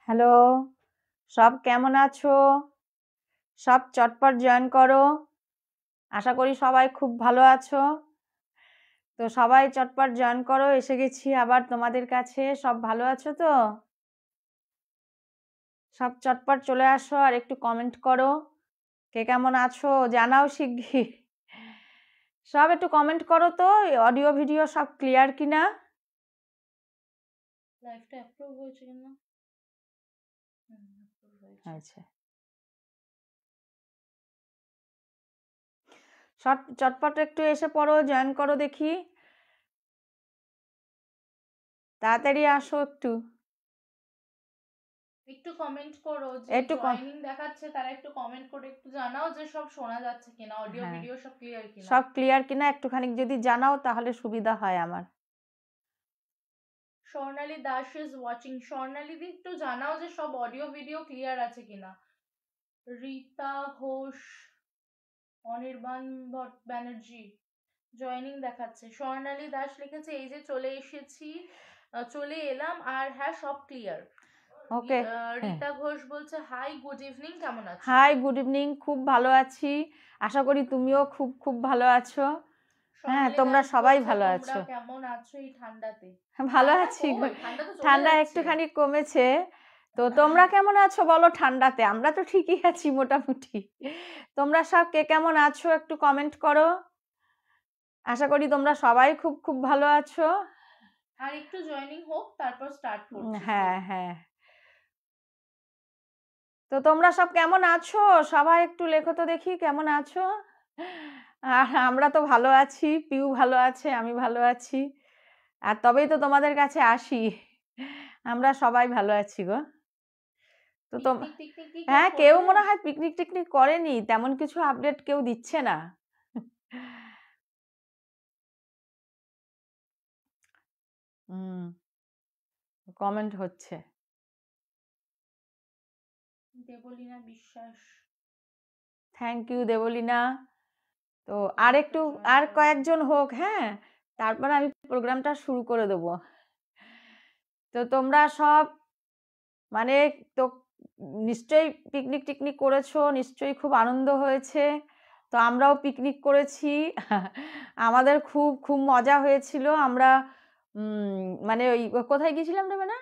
Hello, সব কেমন আছো? সব চটপট জয়েন করো। আশা করি সবাই খুব ভালো আছো। তো সবাই চটপট জয়েন করো, এসে গেছি আবার তোমাদের কাছে। সব ভালো আছো তো? সব চটপট চলে আসো আর একটু কমেন্ট করো। কে কেমন আছো জানাও শিগগির। সব একটু কমেন্ট করো তো, অডিও ভিডিও সব ক্লিয়ার কিনা? লাইভটা অ্যাপ্রুভ হয়েছে কিনা? অ্যাপ্রুভ হয়েছে। আচ্ছা, চটপট একটু এসে পড়ো, জয়েন করো দেখি। তাড়াতাড়ি আসো একটু। একটু কমেন্ট করো, যে একটু জয়েনিং দেখাচ্ছে তারা একটু কমেন্ট করে একটু জানাও যে সব শোনা যাচ্ছে কিনা, অডিও হ্যাঁ, ভিডিও সব ক্লিয়ার কিনা। সব ক্লিয়ার কিনা একটুখানি যদি জানাও তাহলে সুবিধা হয় আমার। স্বর্ণালী দাস ইজ ওয়াচিং। স্বর্ণালী দি একটু জানাও যে সব অডিও ভিডিও ক্লিয়ার আছে কিনা। রীতা ঘোষ, অনির্বাণ ব্যানার্জি জয়েনিং দেখাচ্ছে। স্বর্ণালী দাস লিখেছে এই যে চলে এসেছি, চলে এলাম, আর হ্যাঁ সব ক্লিয়ার। ওকে, রীতা ঘোষ বলছে হাই গুড ইভিনিং, কেমন আছো? হাই গুড ইভিনিং, খুব ভালো আছি। আশা করি তুমিও খুব খুব ভালো আছো। হ্যাঁ, স্বর্ণালী তোমরা দাস সবাই বলছে ভালো তোমরা আছো। কেমন আছো এই ঠান্ডাতে? ভালো ঠান্ডা আছি গো। কই, ঠান্ডা তো চলে ঠান্ডা যাচ্ছে। একটুখানি কমেছে। তো তোমরা কেমন আছো বলো ঠান্ডাতে? আমরা তো ঠিকই আছি মোটামুটি। তোমরা সব কে কেমন আছো একটু কমেন্ট করো। আশা করি তোমরা সবাই খুব খুব ভালো আছো। আর একটু জয়েনিং হোক, তারপর স্টার্ট করছি। হ্যাঁ হ্যাঁ, তো তোমরা সব কেমন আছো? সবাই একটু লেখো তো দেখি কেমন আছো। আর আমরা তো ভালো আছি, পিউ ভালো আছে, আমি ভালো আছি। আর তবেই তো তোমাদের কাছে আসি। আমরা সবাই ভালো আছি গো। তো পিকনিক টিকনিক কি কেউ হ্যাঁ, কেউ করবে? মনে হয় পিকনিক টিকনিক করেনি, তেমন কিছু আপডেট কেউ দিচ্ছে না। হুম, কমেন্ট হচ্ছে। দেবলীনা বিশ্বাস, থ্যাংক ইউ দেবলীনা। তো আর একটু, আর কয়েকজন হোক, হ্যাঁ, তারপর আমি প্রোগ্রামটা শুরু করে দেবো। তো তোমরা সব মানে তো নিশ্চয়ই পিকনিক টিকনিক করেছো, নিশ্চয়ই খুব আনন্দ হয়েছে। তো আমরাও পিকনিক করেছি। আমাদের খুব খুব মজা হয়েছিল। আমরা মানে ওই কোথায় গেছিলাম রে মানে?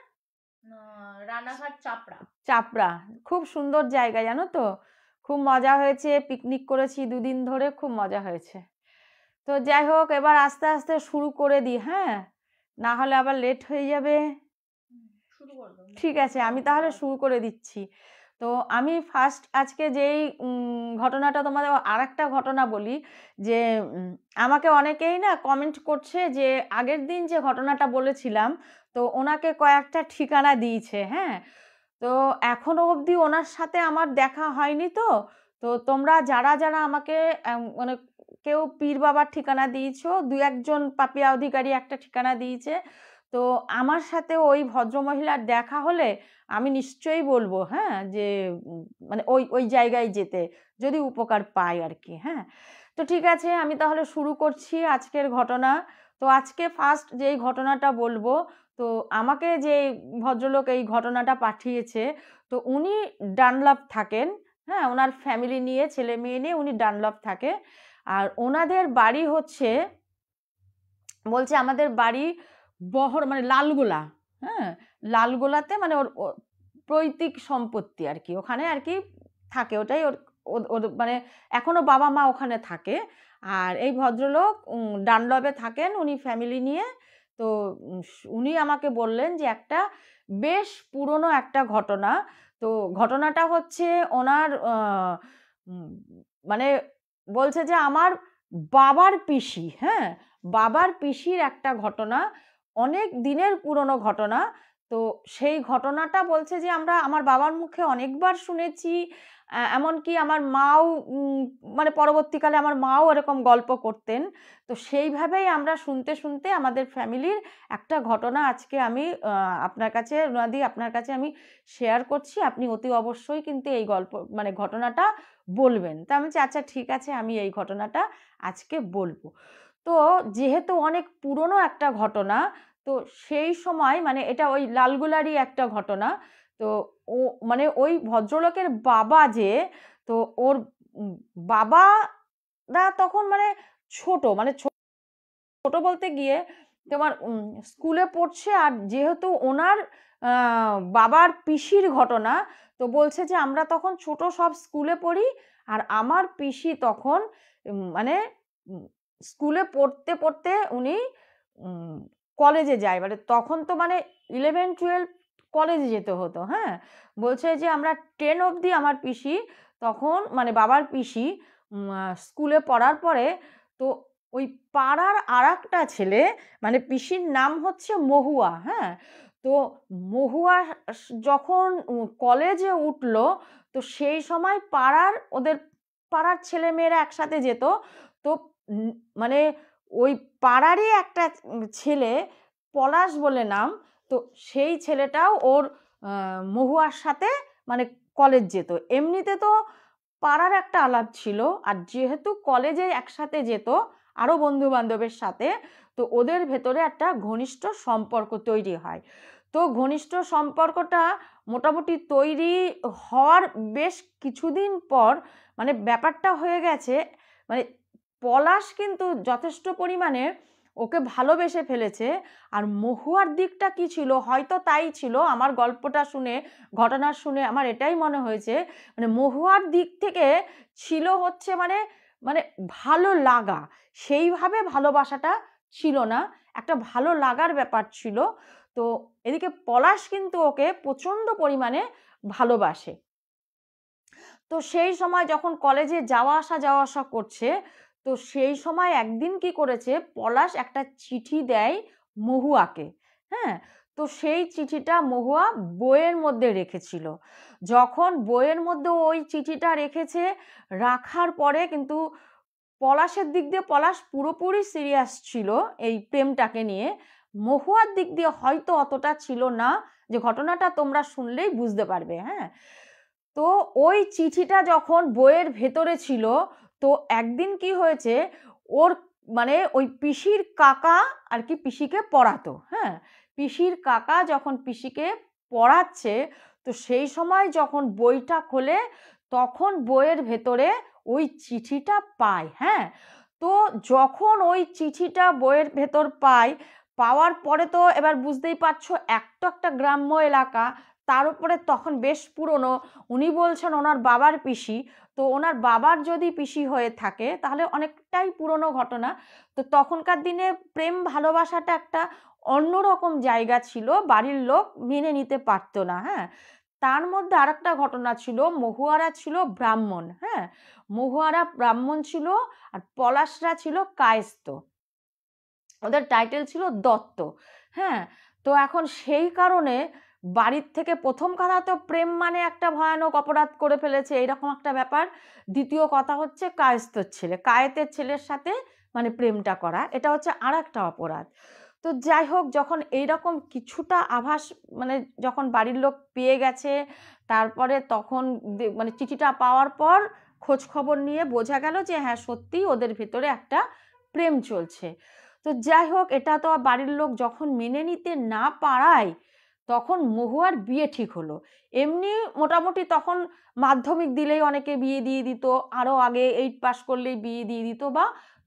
রানাঘাট চাপড়া। চাপড়া। খুব সুন্দর জায়গা জানো তো। খুব মজা হয়েছে, পিকনিক করেছি 2 দিন ধরে, খুব মজা হয়েছে। তো যাই হোক, এবার আস্তে আস্তে শুরু করে দিই, হ্যাঁ, না হলে আবার লেট হয়ে যাবে। শুরু করবো। ঠিক আছে, আমি তাহলে শুরু করে দিচ্ছি। তো আমি ফার্স্ট আজকে যেই ঘটনাটা তোমাদের, আর একটা ঘটনা বলি যে আমাকে অনেকেই না কমেন্ট করছে যে আগের দিন যে ঘটনাটা বলেছিলাম, তো ওনাকে কয়েকটা ঠিকানা দিয়েছে, হ্যাঁ। তো এখনো অবধি ওনার সাথে আমার দেখা হয়নি। তো তো তোমরা যারা যারা আমাকে মানে কেউ পীর বাবার ঠিকানা দিয়েছো, 2-1জন পাপিয়া অধিকারী একটা ঠিকানা দিয়েছে। তো আমার সাথে ওই ভদ্রমহিলার দেখা হলে আমি নিশ্চয়ই বলবো, হ্যাঁ, যে মানে ওই ওই জায়গায় যেতে, যদি উপকার পাই আর কি। হ্যাঁ, তো ঠিক আছে, আমি তাহলে শুরু করছি আজকের ঘটনা। তো আজকে ফার্স্ট যেই ঘটনাটা বলবো, তো আমাকে যে ভদ্রলোক এই ঘটনাটা পাঠিয়েছে, তো উনি ডানলপ থাকেন। হ্যাঁ, ওনার ফ্যামিলি নিয়ে, ছেলে মেয়ে নিয়ে উনি ডানলপ থাকে। আর ওনাদের বাড়ি হচ্ছে, বলছে আমাদের বাড়ি মানে লালগোলা। হ্যাঁ, লালগোলাতে মানে ওর পৈতৃক সম্পত্তি আর কি, ওখানে আর কি থাকে, ওটাই ওর ওর মানে এখনো বাবা মা ওখানে থাকে। আর এই ভদ্রলোক ডানলপে থাকেন উনি ফ্যামিলি নিয়ে। তো উনি আমাকে বললেন যে একটা বেশ পুরনো একটা ঘটনা। তো ঘটনাটা হচ্ছে ওনার মানে বলছে যে আমার বাবার পিসি, হ্যাঁ, বাবার পিসির একটা ঘটনা, অনেক দিনের পুরনো ঘটনা। তো সেই ঘটনাটা বলছে যে আমরা আমার বাবার মুখে অনেকবার শুনেছি। এমনকি আমার মাও মানে পরবর্তীকালে আমার মাও এরকম গল্প করতেন। তো সেইভাবেই আমরা শুনতে শুনতে আমাদের ফ্যামিলির একটা ঘটনা আজকে আমি আপনার কাছে, রুনাদি, আপনার কাছে আমি শেয়ার করছি। আপনি অতি অবশ্যই কিন্তু এই গল্প মানে ঘটনাটা বলবেন। তা আমি বলছি আচ্ছা ঠিক আছে, আমি এই ঘটনাটা আজকে বলবো। তো যেহেতু অনেক পুরনো একটা ঘটনা, তো সেই সময় মানে এটা ওই লালগোলারই একটা ঘটনা। তো ও মানে ওই ভদ্রলোকের বাবা যে, তো ওর বাবারা তখন মানে ছোট, মানে ছোট বলতে গিয়ে তোমার স্কুলে পড়ছে। আর যেহেতু ওনার বাবার পিসির ঘটনা, তো বলছে যে আমরা তখন ছোট সব স্কুলে পড়ি, আর আমার পিসি তখন মানে স্কুলে পড়তে পড়তে উনি কলেজে যায়, মানে তখন তো মানে 11-12 কলেজে যেতে হতো। হ্যাঁ, বলছে যে আমরা 10 অবধি আমার পিসি তখন মানে বাবার পিসি স্কুলে পড়ার পরে, তো ওই পাড়ার আর একটা ছেলে, মানে পিসির নাম হচ্ছে মহুয়া। হ্যাঁ, তো মহুয়া যখন কলেজে উঠলো, তো সেই সময় ওদের পাড়ার ছেলে মেয়েরা একসাথে যেত। তো মানে ওই পাড়ারই একটা ছেলে, পলাশ বলে নাম, তো সেই ছেলেটাও ওর মহুয়ার সাথে মানে কলেজ যেত। এমনিতে তো পাড়ার একটা আলাপ ছিল, আর যেহেতু কলেজে একসাথে যেত আরও বন্ধু বান্ধবের সাথে, তো ওদের ভেতরে একটা ঘনিষ্ঠ সম্পর্ক তৈরি হয়। তো ঘনিষ্ঠ সম্পর্কটা মোটামুটি তৈরি হওয়ার বেশ কিছুদিন পর মানে ব্যাপারটা হয়ে গেছে, মানে পলাশ কিন্তু যথেষ্ট পরিমাণে ওকে ভালোবেসে ফেলেছে। আর মহুয়ার দিকটা কি ছিল, হয়তো তাই ছিল, আমার গল্পটা শুনে, ঘটনা শুনে আমার এটাই মনে হয়েছে, মানে মহুয়ার দিক থেকে ছিল হচ্ছে মানে মানে ভালো লাগা, সেইভাবে ভালোবাসাটা ছিল না, একটা ভালো লাগার ব্যাপার ছিল। তো এদিকে পলাশ কিন্তু ওকে প্রচণ্ড পরিমাণে ভালোবাসে। তো সেই সময় যখন কলেজে যাওয়া আসা করছে, তো সেই সময় একদিন কি করেছে, পলাশ একটা চিঠি দেয় মহুয়াকে। হ্যাঁ, তো সেই চিঠিটা মহুয়া বইয়ের মধ্যে রেখেছিল। যখন বইয়ের মধ্যে ওই চিঠিটা রেখেছে, রাখার পরে কিন্তু পলাশের দিক দিয়ে পলাশ পুরোপুরি সিরিয়াস ছিল এই প্রেমটাকে নিয়ে। মহুয়ার দিক দিয়ে হয়তো অতটা ছিল না, যে ঘটনাটা তোমরা শুনলেই বুঝতে পারবে। হ্যাঁ, তো ওই চিঠিটা যখন বইয়ের ভেতরে ছিল, তো একদিন কি হয়েছে, ওর মানে ওই পিসির কাকা আর কি পিসিকে পড়াতো। হ্যাঁ, পিসির কাকা যখন পিসিকে পড়াচ্ছে, তো সেই সময় যখন বইটা খোলে, তখন বইয়ের ভেতরে ওই চিঠিটা পায়। হ্যাঁ, তো যখন ওই চিঠিটা বইয়ের ভেতর পাওয়ার পরে তো এবার বুঝতেই পারছো, একটা গ্রাম্য এলাকা, তার উপরে তখন বেশ পুরনো, উনি বলছেন ওনার বাবার পিসি, তো ওনার বাবার যদি পিসি হয়ে থাকে তাহলে অনেকটাই পুরনো ঘটনা। তো তখনকার দিনে প্রেম ভালোবাসাটা একটা অন্যরকম জায়গা ছিল, বাড়ির লোক মেনে নিতে পারতো না। হ্যাঁ, তার মধ্যে আরেকটা ঘটনা ছিল, মহুয়ারা ছিল ব্রাহ্মণ। হ্যাঁ, মহুয়ারা ব্রাহ্মণ ছিল, আর পলাশরা ছিল কায়স্থ, ওদের টাইটেল ছিল দত্ত। হ্যাঁ, তো এখন সেই কারণে বাড়ির থেকে প্রথম কথা তো প্রেম মানে একটা ভয়ানক অপরাধ করে ফেলেছে, এইরকম একটা ব্যাপার। দ্বিতীয় কথা হচ্ছে কায়েস্তের ছেলে, কায়েতের ছেলের সাথে মানে প্রেমটা করা, এটা হচ্ছে আর একটা অপরাধ। তো যাই হোক, যখন এইরকম কিছুটা আভাস মানে যখন বাড়ির লোক পেয়ে গেছে, তারপরে তখন মানে চিঠিটা পাওয়ার পর খোঁজ খবর নিয়ে বোঝা গেল যে হ্যাঁ সত্যিই ওদের ভেতরে একটা প্রেম চলছে। তো যাই হোক, এটা তো বাড়ির লোক যখন মেনে নিতে না পারায়, তখন মহুয়ার বিয়ে ঠিক হলো। এমনি মোটামুটি তখন মাধ্যমিক দিলেই অনেকে বিয়ে দিয়ে দিত, আরও আগে 8 পাস করলেই বিয়ে দিয়ে দিত, বা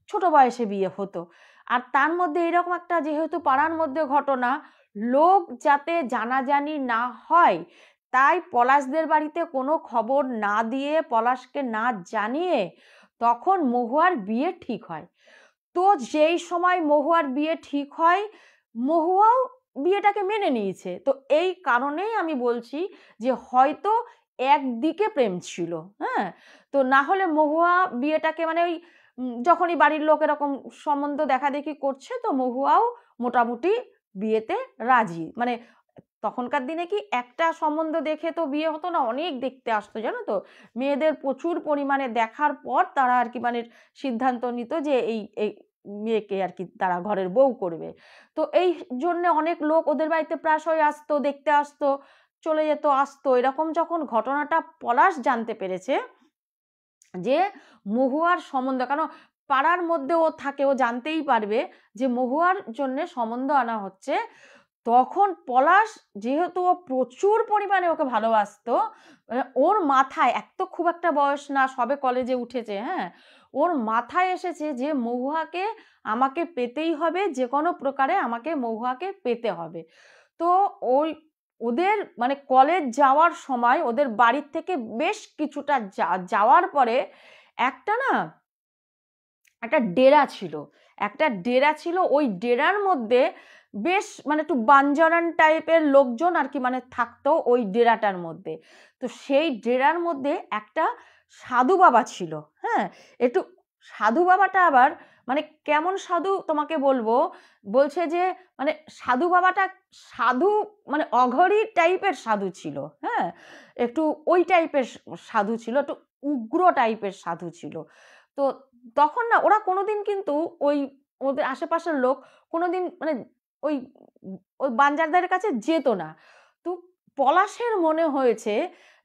ছোট বয়সে বিয়ে হতো। আর তার মধ্যে এরকম একটা যেহেতু পাড়ার মধ্যে ঘটনা, লোক যাতে জানাজানি না হয়, তাই পলাশদের বাড়িতে কোনো খবর না দিয়ে, পলাশকে না জানিয়ে তখন মহুয়ার বিয়ে ঠিক হয়। তো যেই সময় মহুয়ার বিয়ে ঠিক হয়, মহুয়াও বিয়েটাকে মেনে নিয়েছে। তো এই কারণেই আমি বলছি যে হয়তো একদিকে প্রেম ছিল। হ্যাঁ, তো না হলে মহুয়া বিয়েটাকে মানে ওই যখনই বাড়ির লোক এরকম সম্বন্ধ দেখাদেখি করছে, তো মহুয়াও মোটামুটি বিয়েতে রাজি। মানে তখনকার দিনে কি একটা সম্বন্ধ দেখে তো বিয়ে হতো না, অনেক দেখতে আসতো, জানো তো, মেয়েদের প্রচুর পরিমাণে দেখার পর তারা আর কি মানে সিদ্ধান্ত নিত যে এই এই মেয়েকে আর কি তারা ঘরের বউ করবে। তো এই জন্য অনেক লোক ওদের বাড়িতে প্রায়শই আসতো, দেখতে আসতো, চলে যেত, আসতো। এরকম যখন ঘটনাটা পলাশ জানতে পেরেছে যে মহুয়ার সম্বন্ধ, কারণ পাড়ার মধ্যে ও থাকে, ও জানতেই পারবে যে মহুয়ার জন্য সম্বন্ধ আনা হচ্ছে, তখন পলাশ যেহেতু ও প্রচুর পরিমাণে ওকে ভালোবাসতো, মানে ওর মাথায়, এক তো খুব একটা বয়স না, সবে কলেজে উঠেছে, হ্যাঁ, ওর মাথায় এসেছে যে মহুয়াকে আমাকে পেতেই হবে, যে কোনো প্রকারে আমাকে মহুয়াকে পেতে হবে। তো ওই ওদের মানে কলেজ যাওয়ার সময় ওদের বাড়ির থেকে বেশ কিছুটা যাওয়ার পরে একটা না একটা ডেরা ছিল, একটা ডেরা ছিল। ওই ডেরার মধ্যে বেশ মানে একটু বাঞ্জরান টাইপের লোকজন আর কি মানে থাকতো ওই ডেরাটার মধ্যে। তো সেই ডেরার মধ্যে একটা সাধু বাবা ছিল, হ্যাঁ। একটু সাধু বাবাটা আবার মানে কেমন সাধু তোমাকে বলবো, বলছে যে মানে সাধু বাবাটা সাধু মানে অঘরী টাইপের সাধু ছিল, হ্যাঁ, একটু ওই টাইপের সাধু ছিল, একটু উগ্র টাইপের সাধু ছিল। তো তখন না ওরা কোনোদিন কিন্তু ওই ওদের আশেপাশের লোক কোনোদিন মানে ওই ওই বাঞ্জারদের কাছে যেত না। তো পলাশের মনে হয়েছে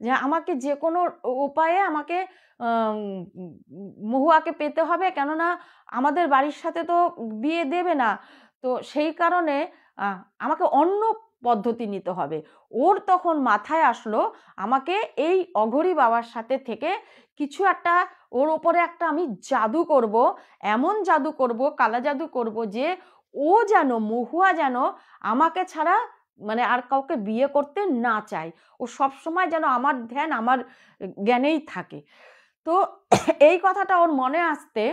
যে আমাকে যে কোনো উপায়ে আমাকে মহুয়াকে পেতে হবে, কেননা আমাদের বাড়ির সাথে তো বিয়ে দেবে না। তো সেই কারণে আমাকে অন্য পদ্ধতি নিতে হবে। ওর তখন মাথায় আসলো আমাকে এই অঘরী বাবার সাথে থেকে কিছু একটা ওর ওপরে একটা আমি জাদু করব, এমন জাদু করব, কালা জাদু করব যে ও যেন মহুয়া যেন আমাকে ছাড়া মানে আর কাউকে বিয়ে করতে না চায়, ও সব সময় যেন আমার ধ্যান আমার জ্ঞানেই থাকে। তো এই কথাটা ওর মনে আসতে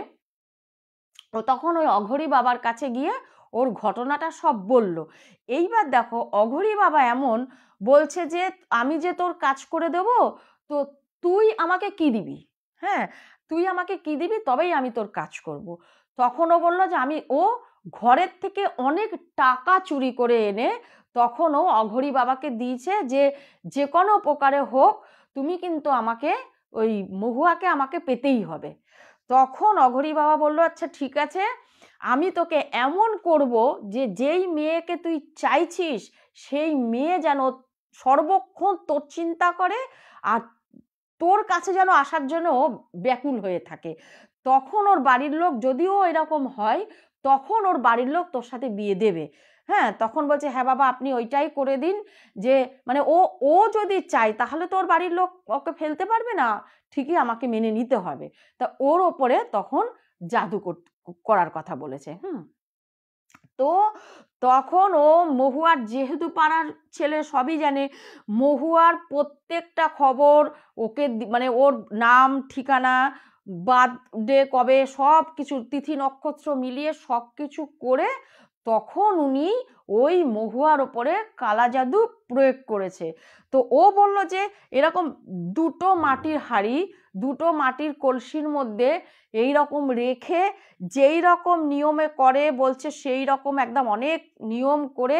ও তখন ওই অঘরী বাবার কাছে গিয়ে ওর ঘটনাটা সব বলল। এইবার দেখো অঘরী বাবা এমন বলছে যে আমি যে তোর কাজ করে দেব, তো তুই আমাকে কি দিবি, হ্যাঁ, তুই আমাকে কি দিবি তবেই আমি তোর কাজ করব। তখন ও বলল যে ও ঘরের থেকে অনেক টাকা চুরি করে এনে তখন ও অঘরী বাবাকে দিয়েছে যে যে কোনো প্রকারে হোক তুমি কিন্তু আমাকে ওই মহুয়াকে আমাকে পেতেই হবে। তখন অঘরী বাবা বলল আচ্ছা ঠিক আছে, আমি তোকে এমন করব যে যেই মেয়েকে তুই চাইছিস সেই মেয়ে যেন সর্বক্ষণ তোর চিন্তা করে আর তোর কাছে যেন আসার জন্য ব্যাকুল হয়ে থাকে। তখন ওর বাড়ির লোক যদিও এরকম হয়, তখন ওর বাড়ির লোক তোর সাথে বিয়ে দেবে। হ্যাঁ, তখন বলছে হ্যাঁ বাবা আপনি ওইটাই করে দিন, যে মানে ও ও যদি চায় তাহলে তো ওর বাড়ির লোক ওকে ফেলতে পারবে না, ঠিকই আমাকে মেনে নিতে হবে। তা ওর ওপরে তখন জাদু করার কথা বলেছে। তো তখন ও মহুয়ার যেহেতু পাড়ার ছেলে সবই জানে, মহুয়ার প্রত্যেকটা খবর ওকে মানে ওর নাম ঠিকানা বার্থডে কবে সব কিছু তিথি নক্ষত্র মিলিয়ে সব কিছু করে তখন উনি ওই মহুয়ার ওপরে কালা জাদু প্রয়োগ করেছে। তো ও বলল যে এরকম দুটো মাটির হাঁড়ি, দুটো মাটির কলসির মধ্যে এই রকম রেখে যেই রকম নিয়মে করে বলছে সেই রকম একদম অনেক নিয়ম করে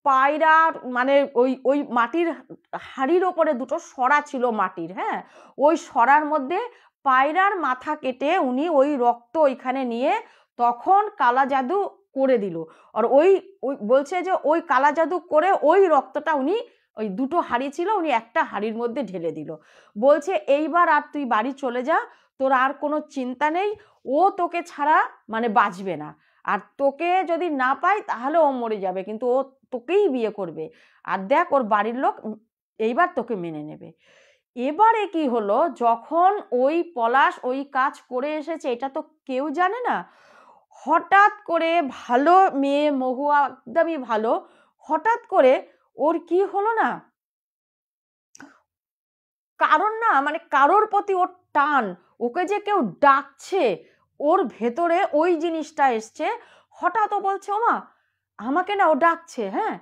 পায়রার মানে ওই ওই মাটির হাঁড়ির ওপরে দুটো সরা ছিল মাটির, হ্যাঁ, ওই সরার মধ্যে পায়রার মাথা কেটে উনি ওই রক্ত ওইখানে নিয়ে তখন কালা জাদু করে দিল। আর ওই ওই বলছে যে ওই কালা জাদু করে ওই রক্তটা উনি ওই দুটো হাঁড়ি ছিল উনি একটা হাঁড়ির মধ্যে ঢেলে দিল। বলছে এইবার আর তুই বাড়ি চলে যা, তোর আর কোনো চিন্তা নেই, ও তোকে ছাড়া মানে বাঁচবে না, আর তোকে যদি না পায় তাহলে ও মরে যাবে, কিন্তু ও তোকেই বিয়ে করবে, আর দেখ ওর বাড়ির লোক এইবার তোকে মেনে নেবে। এবারে কি হলো, যখন ওই পলাশ ওই কাজ করে এসেছে এটা তো কেউ জানে না, হঠাৎ করে ভালো মেয়ে মহুয়া একদমই ভালো, হঠাৎ করে ওর কি হলো না, কারণ না মানে কারোর প্রতি ওর টান, ওকে যে কেউ ডাকছে ওর ভেতরে ওই জিনিসটা এসছে। হঠাৎ ও বলছে ওমা আমাকে না ও ডাকছে, হ্যাঁ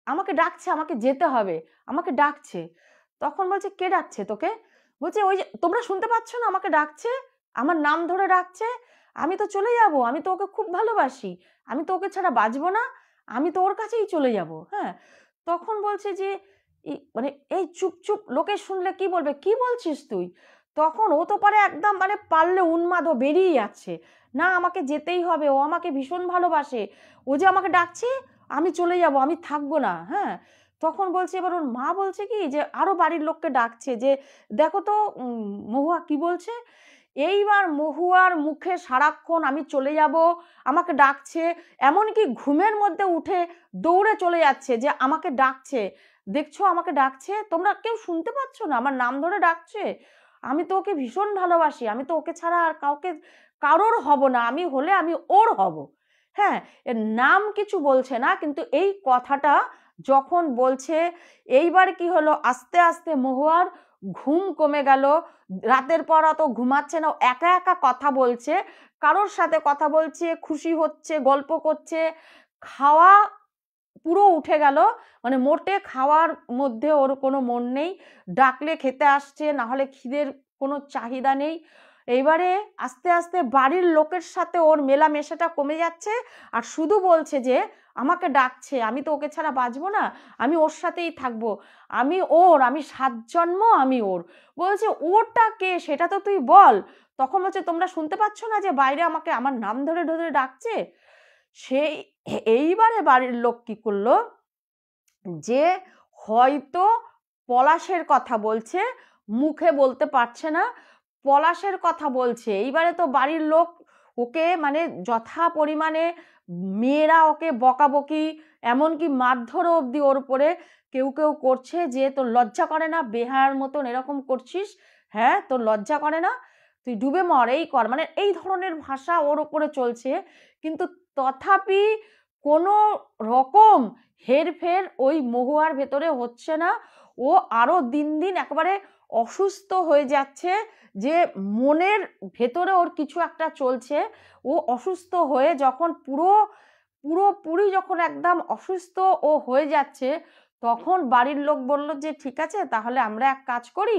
আমাকে ডাকছে, আমাকে যেতে হবে, আমাকে ডাকছে। তখন বলছে কে ডাকছে তোকে? বলছে ওই যে তোমরা শুনতে পাচ্ছ না আমাকে ডাকছে, আমার নাম ধরে ডাকছে, আমি তো চলে যাব, আমি তো ওকে খুব ভালোবাসি, আমি তো ওকে ছাড়া বাঁচবো না, আমি তো ওর কাছেই চলে যাব। হ্যাঁ, তখন বলছে যে মানে এই চুপ চুপ, লোকে শুনলে কি বলবে, কি বলছিস তুই? তখন ও তো পারে একদম মানে পারলে উন্মাদ, ও বেরিয়ে যাচ্ছে, না আমাকে যেতেই হবে, ও আমাকে ভীষণ ভালোবাসে, ও যে আমাকে ডাকছে আমি চলে যাব, আমি থাকবো না। হ্যাঁ, তখন বলছে এবার ওর মা বলছে কি যে আরো বাড়ির লোককে ডাকছে যে দেখো তো মহুয়া কি বলছে। এইবার মহুয়ার মুখে সারাক্ষণ আমি চলে যাব, আমাকে ডাকছে, এমনকি ঘুমের মধ্যে উঠে দৌড়ে চলে যাচ্ছে যে আমাকে ডাকছে, দেখছো আমাকে ডাকছে, তোমরা কেউ শুনতে পাচ্ছ না আমার নাম ধরে ডাকছে, আমি তো ওকে ভীষণ ভালোবাসি, আমি তো ওকে ছাড়া আর কারোর হব না, আমি হলে আমি ওর হব। হ্যাঁ, এর নাম কিছু বলছে না, কিন্তু এই কথাটা যখন বলছে, এইবার কি হলো, আস্তে আস্তে মহুয়ার ঘুম কমে গেল, রাতের পর অত ঘুমাচ্ছে না, একা একা কথা বলছে, কারোর সাথে কথা বলছে, খুশি হচ্ছে, গল্প করছে, খাওয়া পুরো উঠে গেল, মানে মোটে খাওয়ার মধ্যে ওর কোনো মন নেই, ডাকলে খেতে আসছে, না হলে খিদের কোনো চাহিদা নেই। এইবারে আস্তে আস্তে বাড়ির লোকের সাথে ওর মেলামেশাটা কমে যাচ্ছে, আর শুধু বলছে যে আমাকে ডাকছে, আমি তো ওকে ছাড়া বাঁচবো না, আমি ওর সাথেই থাকবো, আমি 7 জন্ম আমি ওর। বলছে ওটা কে সেটা তো তুই বল। তখন বলছে তোমরা শুনতে পাচ্ছ না যে বাইরে আমাকে আমার নাম ধরে ধরে ডাকছে। সেই এইবারে বাড়ির লোক কি করলো, যে হয়তো পলাশের কথা বলছে, মুখে বলতে পারছে না, পলাশের কথা বলছে। এইবারে তো বাড়ির লোক ওকে মানে যথা পরিমাণে, মেয়েরা ওকে বকাবকি, এমনকি মারধরও অবধি ওর উপরে কেউ কেউ করছে, যে তোর লজ্জা করে না, বেহায়ার মতন এরকম করছিস, হ্যাঁ তোর লজ্জা করে না, তুই ডুবে মর, এই কর, মানে এই ধরনের ভাষা ওর উপরে চলছে। কিন্তু তথাপি কোনো রকম হেরফের ওই মহুয়ার ভেতরে হচ্ছে না, ও আরো দিন দিন একেবারে অসুস্থ হয়ে যাচ্ছে, যে মনের ভেতরে ওর কিছু একটা চলছে। ও অসুস্থ হয়ে যখন পুরোপুরি যখন একদম অসুস্থ ও হয়ে যাচ্ছে, তখন বাড়ির লোক বলল যে ঠিক আছে তাহলে আমরা এক কাজ করি,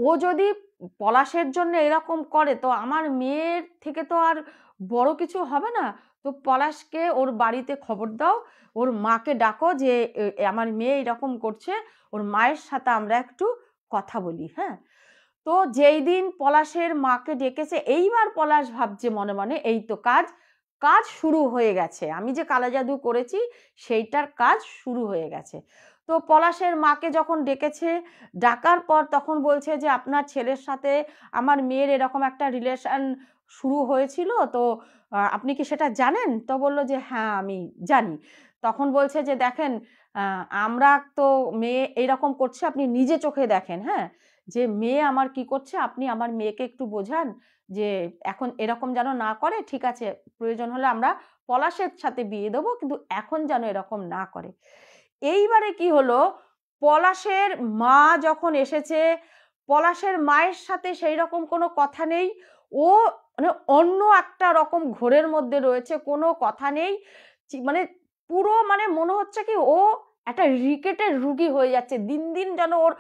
ও যদি পলাশের জন্য এরকম করে তো আমার মেয়ের থেকে তো আর বড় কিছু হবে না, তো পলাশকে ওর বাড়িতে খবর দাও, ওর মাকে ডাকো যে আমার মেয়ে এরকম করছে, ওর মায়ের সাথে আমরা একটু কথা বলি। হ্যাঁ, তো যেই দিন পলাশের মাকে ডেকেছে, এইবার পলাশ ভাবছে মনে মনে এই তো কাজ শুরু হয়ে গেছে, আমি যে কালা জাদু করেছি সেইটার কাজ শুরু হয়ে গেছে। তো পলাশের মাকে যখন ডেকেছে, ডাকার পর তখন বলছে যে আপনার ছেলের সাথে আমার মেয়ের এরকম একটা রিলেশন শুরু হয়েছিল, তো আপনি কি সেটা জানেন? তো বললো যে হ্যাঁ আমি জানি। তখন বলছে যে দেখেন, আমরা তো মেয়ে এইরকম করছে, আপনি নিজে চোখে দেখেন, হ্যাঁ যে মেয়ে আমার কি করছে, আপনি আমার মেয়েকে একটু বোঝান যে এখন এরকম যেন না করে, ঠিক আছে প্রয়োজন হলে আমরা পলাশের সাথে বিয়ে দেবো, কিন্তু এখন যেন এরকম না করে। এইবারে কি হলো, পলাশের মা যখন এসেছে, পলাশের মায়ের সাথে সেই রকম কোনো কথা নেই, ও মানে অন্য একটা রকম ঘোরের মধ্যে রয়েছে, কোনো কথা নেই, মানে পুরো মানে মনে হচ্ছে কি ও একটা রিকেটের রুগী হয়ে যাচ্ছে, দিন দিন যেন ওর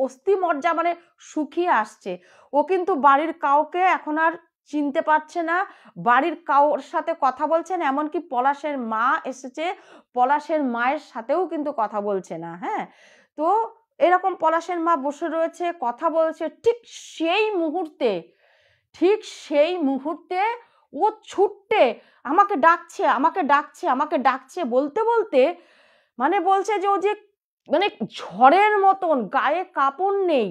অস্থি মজ্জা মানে শুকিয়ে আসছে। ও কিন্তু বাড়ির কাউকে এখন আর চিনতে পারছে না, বাড়ির কাউর সাথে কথা বলছে না, এমনকি পলাশের মা এসেছে, পলাশের মায়ের সাথেও কিন্তু কথা বলছে না। হ্যাঁ, তো এরকম পলাশের মা বসে রয়েছে, কথা বলছে, ঠিক সেই মুহূর্তে ও ছুটতে আমাকে ডাকছে, আমাকে ডাকছে, আমাকে ডাকছে বলতে বলতে মানে বলছে যে ও যে মানে ঝড়ের মতন, গায়ে কাপড় নেই,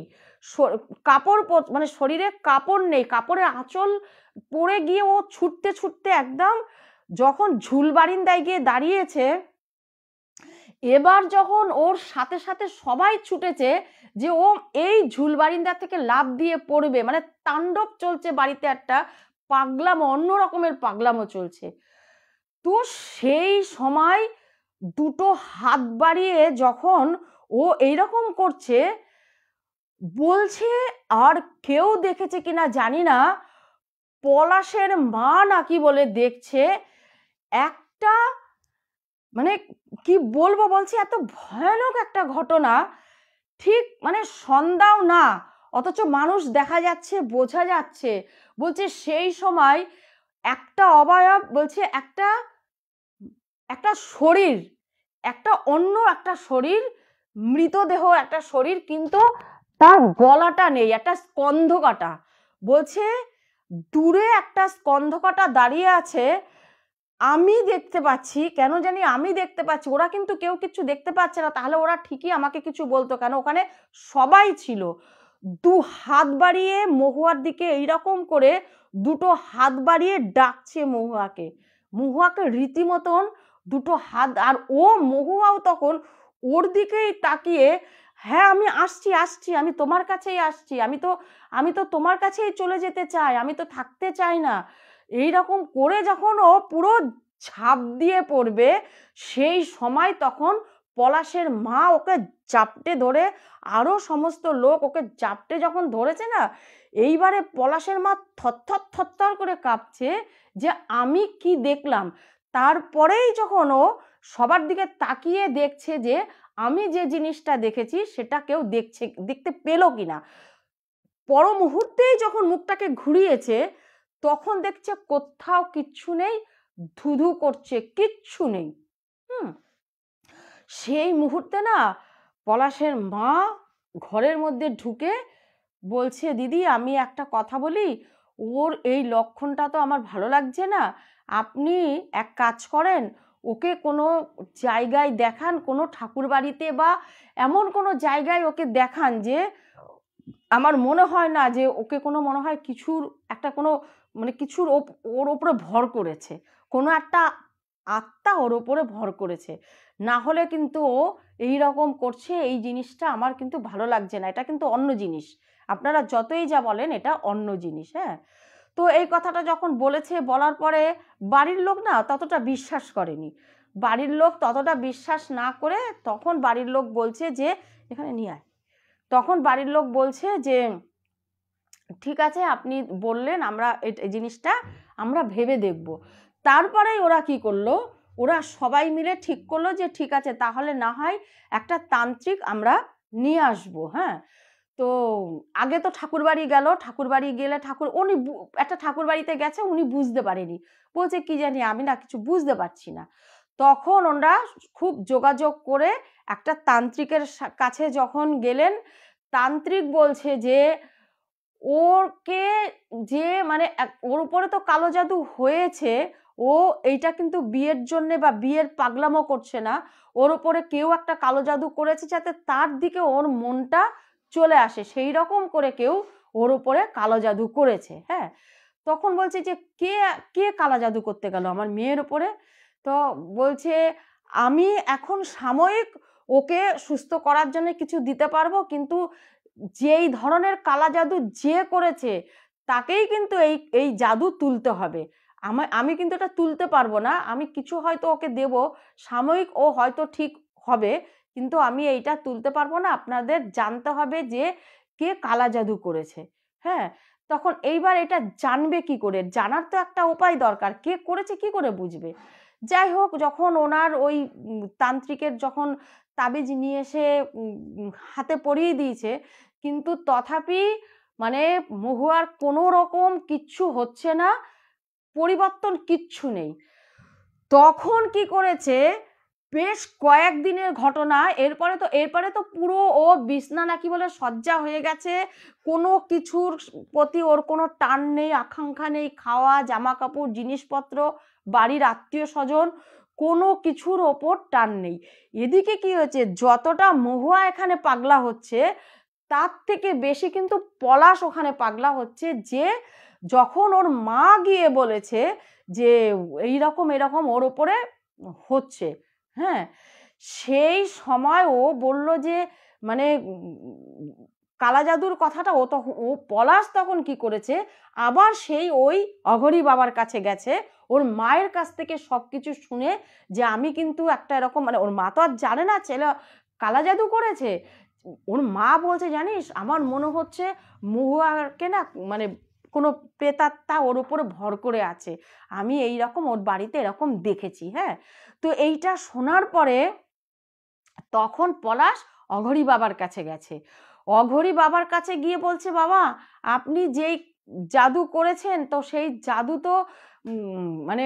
কাপড় মানে শরীরে কাপড় নেই, কাপড়ের আঁচল পরে গিয়ে ও ছুটতে ছুটতে একদম যখন ঝুলবারিন্দায় গিয়ে দাঁড়িয়েছে, এবার যখন ওর সাথে সাথে সবাই ছুটেছে যে ও এই ঝুলবারিন্দা থেকে লাফ দিয়ে পড়বে, মানে তাণ্ডব চলছে বাড়িতে, একটা পাগলামো, অন্য রকমের পাগলামো চলছে। তো সেই সময় দুটো হাত বাড়িয়ে যখন ও এইরকম করছে, বলছে, আর কেউ দেখেছে কিনা জানি না, পলাশের মা নাকি বলে দেখছে একটা, মানে কি বলবো, বলছি এত ভয়ানক একটা ঘটনা, ঠিক মানে সন্ধ্যাও না, অথচ মানুষ দেখা যাচ্ছে, বোঝা যাচ্ছে। বলছে সেই সময় একটা অবয়ব, বলছে একটা একটা শরীর, একটা অন্য একটা শরীর, মৃতদেহ একটা শরীর, কিন্তু তার গলাটা নেই, একটা স্কন্ধকাটা। বলছে দূরে একটা স্কন্ধকাটা দাঁড়িয়ে আছে, আমি দেখতে পাচ্ছি, কেন জানি আমি দেখতে পাচ্ছি, ওরা কিন্তু কেউ কিছু দেখতে পাচ্ছে না, তাহলে ওরা ঠিকই আমাকে কিছু বলতো, কেন ওখানে সবাই ছিল। দু হাত বাড়িয়ে মহুয়ার দিকে এইরকম করে দুটো হাত বাড়িয়ে ডাকছে মহুয়াকে। মহুয়াকে রীতিমতন দুটো হাত, আর ও মহুয়াও তখন ওর দিকেই তাকিয়ে, হ্যাঁ আমি আসছি আসছি, আমি তোমার কাছেই আসছি, আমি তো তোমার কাছেই চলে যেতে চাই, আমি তো থাকতে চাই না। এই রকম করে যখন ও পুরো ঝাঁপ দিয়ে পড়বে, সেই সময় তখন পলাশের মা ওকে জাপটে ধরে, আরও সমস্ত লোক ওকে জাপটে যখন ধরেছে না, এইবারে পলাশের মা থরথর থরথর করে কাঁপছে যে আমি কি দেখলাম। তারপরেই যখন ও সবার দিকে তাকিয়ে দেখছে যে আমি যে জিনিসটা দেখেছি সেটা কেউ দেখতে পেলো কিনা, পর মুহূর্তেই যখন মুখটাকে ঘুরিয়েছে তখন দেখছে কোথাও কিচ্ছু নেই, ধুধু করছে, কিচ্ছু নেই। সেই মুহূর্তে না পলাশের মা ঘরের মধ্যে ঢুকে বলছে, দিদি আমি একটা কথা বলি, ওর এই লক্ষণটা তো আমার ভালো লাগছে না, আপনি এক কাজ করেন, ওকে কোনো জায়গায় দেখান, কোনো ঠাকুর বাড়িতে বা এমন কোনো জায়গায় ওকে দেখান যে আমার মনে হয় না যে ওকে কোনো মনে হয় কিছুর একটা কোনো মানে কিছুর ওর ওপরে ভর করেছে, কোনো একটা আত্মা ওর ওপরে ভর করেছে, না হলে কিন্তু ও এই রকম করছে, এই জিনিসটা আমার কিন্তু ভালো লাগছে না, এটা কিন্তু অন্য জিনিস, আপনারা যতই যা বলেন এটা অন্য জিনিস। হ্যাঁ, তো এই কথাটা যখন বলেছে, বলার পরে বাড়ির লোক না ততটা বিশ্বাস করেনি, বাড়ির লোক ততটা বিশ্বাস না করে তখন বাড়ির লোক বলছে যে এখানে নিয়ে আয়, তখন বাড়ির লোক বলছে যে ঠিক আছে আপনি বললেন, আমরা এই জিনিসটা আমরা ভেবে দেখব। তারপরেই ওরা কি করলো, ওরা সবাই মিলে ঠিক করলো যে ঠিক আছে তাহলে না হয় একটা তান্ত্রিক আমরা নিয়ে আসবো। হ্যাঁ, তো আগে তো ঠাকুর বাড়ি গেল, ঠাকুর বাড়ি গেলে উনি একটা ঠাকুর বাড়িতে গেছে, উনি বুঝতে পারেনি, বলছে কি জানি আমি না কিছু বুঝতে পারছি না। তখন ওরা খুব যোগাযোগ করে একটা তান্ত্রিকের কাছে যখন গেলেন, তান্ত্রিক বলছে যে ওকে যে মানে ওর উপরে তো কালো জাদু হয়েছে, ও এইটা কিন্তু বিয়ের জন্য বা বিয়ের পাগলামো করছে না, ওর উপরে কেউ একটা কালো জাদু করেছে যাতে তার দিকে ওর মনটা চলে আসে, সেই রকম করে কেউ ওর উপরে কালো জাদু করেছে। হ্যাঁ, তখন বলছে যে কে কে কালো জাদু করতে গেল আমার মেয়ের উপরে, তো বলছে আমি এখন সাময়িক ওকে সুস্থ করার জন্য কিছু দিতে পারবো, কিন্তু যেই ধরনের কালা জাদু যে করেছে তাকেই কিন্তু এই জাদু তুলতে হবে, আমি কিন্তু এটা তুলতে পারবো না, আমি কিছু হয়তো ওকে দেব সাময়িক, ও হয়তো ঠিক হবে, কিন্তু আমি এইটা তুলতে পারবো না, আপনাদের জানতে হবে যে কে কালা জাদু করেছে। হ্যাঁ, তখন এইবার এটা জানবে কি করে, জানার তো একটা উপায় দরকার, কে করেছে কি করে বুঝবে। যাই হোক, যখন ওনার ওই তান্ত্রিকের যখন তাবিজ নিয়ে এসে হাতে পরিয়ে দিয়েছে, কিন্তু তথাপি মানে মহুয়ার কোনো রকম কিচ্ছু হচ্ছে না, পরিবর্তন কিচ্ছু নেই। তখন কি করেছে, বেশ কয়েকদিনের ঘটনা, এরপরে তো পুরো ও বিছনা নাকি বলে শয্যা হয়ে গেছে, কোনো কিছুর প্রতি ওর কোনো টান নেই, আকাঙ্ক্ষা নেই, খাওয়া, জামা কাপড়, জিনিসপত্র, বাড়ির আত্মীয় স্বজন, কোনো কিছুর ওপর টান নেই। এদিকে কি হয়েছে, যতটা মহুয়া এখানে পাগলা হচ্ছে তার থেকে বেশি কিন্তু পলাশ ওখানে পাগলা হচ্ছে, যে যখন ওর মা গিয়ে বলেছে যে এইরকম এরকম ওর ওপরে হচ্ছে, হ্যাঁ, সেই সময় ও বলল যে মানে কালা জাদুর কথাটা ও পলাশ তখন কি করেছে, আবার সেই ওই অঘরী বাবার কাছে গেছে, ওর মায়ের কাছ থেকে সবকিছু শুনে, যে আমি কিন্তু একটা এরকম মানে ওর মা তো আর জানে না ছেলে কালা জাদু করেছে, ওর মা বলছে জানিস আমার মনে হচ্ছে মহুয়াকে না মানে কোনো প্রেতাত্মা ওর উপরে ভর করে আছে, আমি এই রকম ওর বাড়িতে এরকম দেখেছি। হ্যাঁ, তো এইটা শোনার পরে তখন পলাশ অঘরী বাবার কাছে গেছে, অঘরী বাবার কাছে গিয়ে বলছে বাবা আপনি যেই জাদু করেছেন, তো সেই জাদু তো মানে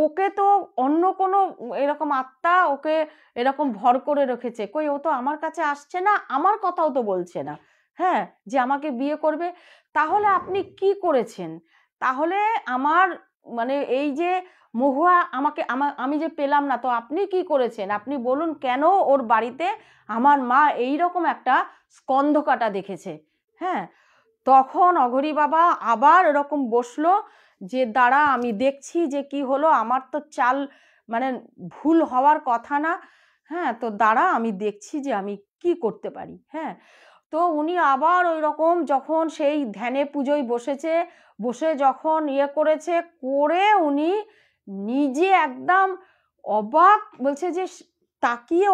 ওকে তো অন্য কোনো এরকম আত্মা ওকে এরকম ভর করে রেখেছে, কই ও তো আমার কাছে আসছে না, আমার কথাও তো বলছে না, হ্যাঁ, যে আমাকে বিয়ে করবে, তাহলে আপনি কি করেছেন, তাহলে আমার মানে এই যে মহুয়া আমি যে পেলাম না, তো আপনি কি করেছেন, আপনি বলুন কেন ওর বাড়িতে আমার মা এই রকম একটা স্কন্ধকাটা দেখেছে, হ্যাঁ, তখন অঘরী বাবা আবার এরকম বসলো যে দাঁড়া আমি দেখছি যে কি হলো, আমার তো চাল মানে ভুল হওয়ার কথা না, হ্যাঁ, তো দাঁড়া আমি দেখছি যে আমি কি করতে পারি। হ্যাঁ, তো উনি আবার ওই রকম যখন সেই ধ্যানে পুজোয় বসেছে, বসে যখন ইয়ে করেছে, করে উনি নিজে একদম অবাক, বলছে যে তাকিয়ে